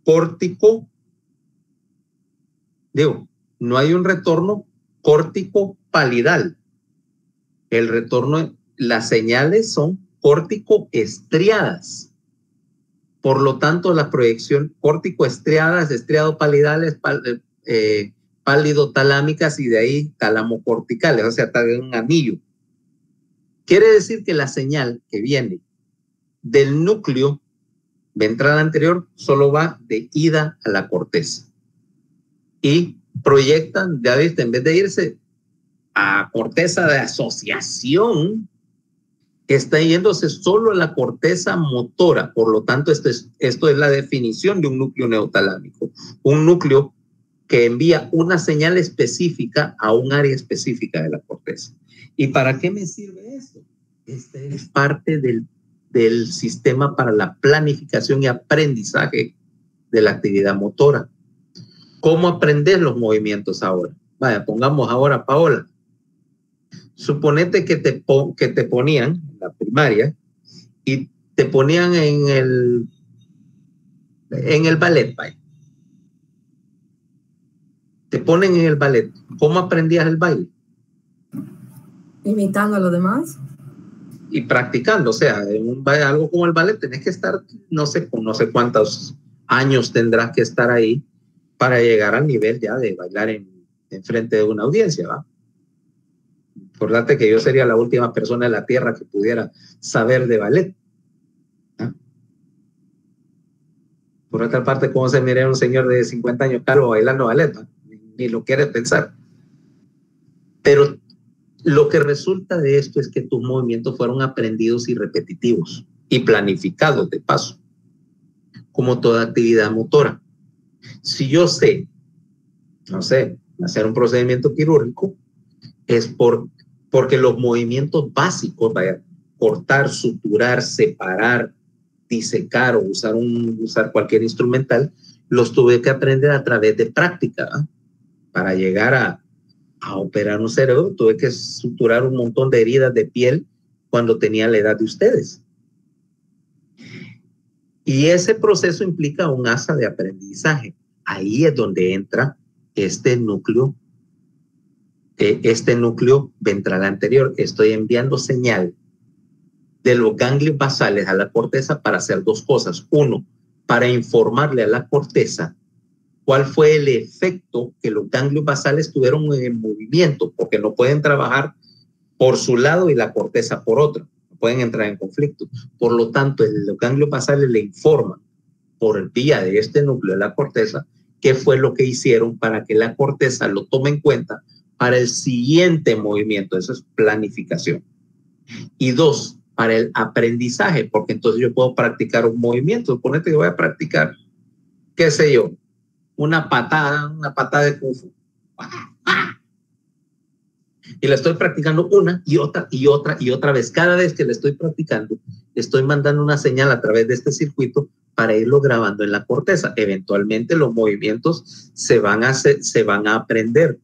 córtico, no hay un retorno córtico palidal. El retorno, las señales son córtico estriadas. Por lo tanto, la proyección córtico estriadas, estriado palidales, pálido talámicas y de ahí tálamo corticales, o sea, está en un anillo. Quiere decir que la señal que viene del núcleo ventral anterior solo va de ida a la corteza. Y proyectan, ya viste, en vez de irse a corteza de asociación, está yéndose solo a la corteza motora. Por lo tanto, esto es la definición de un núcleo neotalámico. Un núcleo que envía una señal específica a un área específica de la corteza. ¿Y para qué me sirve esto? Este es parte del sistema para la planificación y aprendizaje de la actividad motora. ¿Cómo aprender los movimientos ahora? Vaya, pongamos ahora, Paola. Suponete que te ponían en la primaria y te ponían en el ballet, vaya. Te ponen en el ballet. ¿Cómo aprendías el baile? Imitando a los demás. Y practicando, o sea, algo como el ballet, tenés que estar, no sé cuántos años tendrás que estar ahí para llegar al nivel ya de bailar en frente de una audiencia, ¿va? Acordate que yo sería la última persona en la tierra que pudiera saber de ballet. ¿Ah? Por otra parte, ¿cómo se mira un señor de 50 años caro bailando ballet? ¿Va? Ni lo quieres pensar. Pero lo que resulta de esto es que tus movimientos fueron aprendidos y repetitivos y planificados de paso, como toda actividad motora. Si yo sé, no sé, hacer un procedimiento quirúrgico, es porque los movimientos básicos, vaya, cortar, suturar, separar, disecar o usar cualquier instrumental, los tuve que aprender a través de práctica, ¿eh? Para llegar a operar un cerebro, tuve que suturar un montón de heridas de piel cuando tenía la edad de ustedes. Y ese proceso implica un asa de aprendizaje. Ahí es donde entra este núcleo ventral anterior. Estoy enviando señal de los ganglios basales a la corteza para hacer dos cosas. Uno, para informarle a la corteza cuál fue el efecto que los ganglios basales tuvieron en el movimiento, porque no pueden trabajar por su lado y la corteza por otro. Pueden entrar en conflicto. Por lo tanto, los ganglios basales le informan por vía de este núcleo de la corteza qué fue lo que hicieron para que la corteza lo tome en cuenta para el siguiente movimiento. Eso es planificación. Y dos, para el aprendizaje, porque entonces yo puedo practicar un movimiento. Suponete que voy a practicar, qué sé yo, una patada de kung fu. Y la estoy practicando una y otra vez. Cada vez que la estoy practicando, estoy mandando una señal a través de este circuito para irlo grabando en la corteza. Eventualmente los movimientos se van a aprender.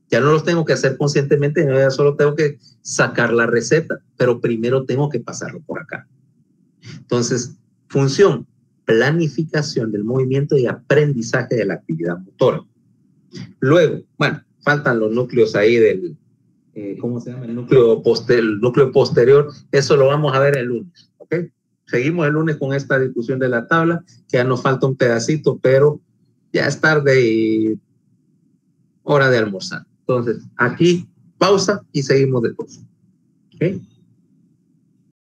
Ya no los tengo que hacer conscientemente, ya solo tengo que sacar la receta, pero primero tengo que pasarlo por acá. Entonces, función, planificación del movimiento y aprendizaje de la actividad motora. Luego, bueno, faltan los núcleos ahí del, ¿cómo se llama? El núcleo posterior. Eso lo vamos a ver el lunes, ¿ok? Seguimos el lunes con esta discusión de la tabla, que ya nos falta un pedacito, pero ya es tarde y hora de almorzar. Entonces, aquí pausa y seguimos después. ¿Ok?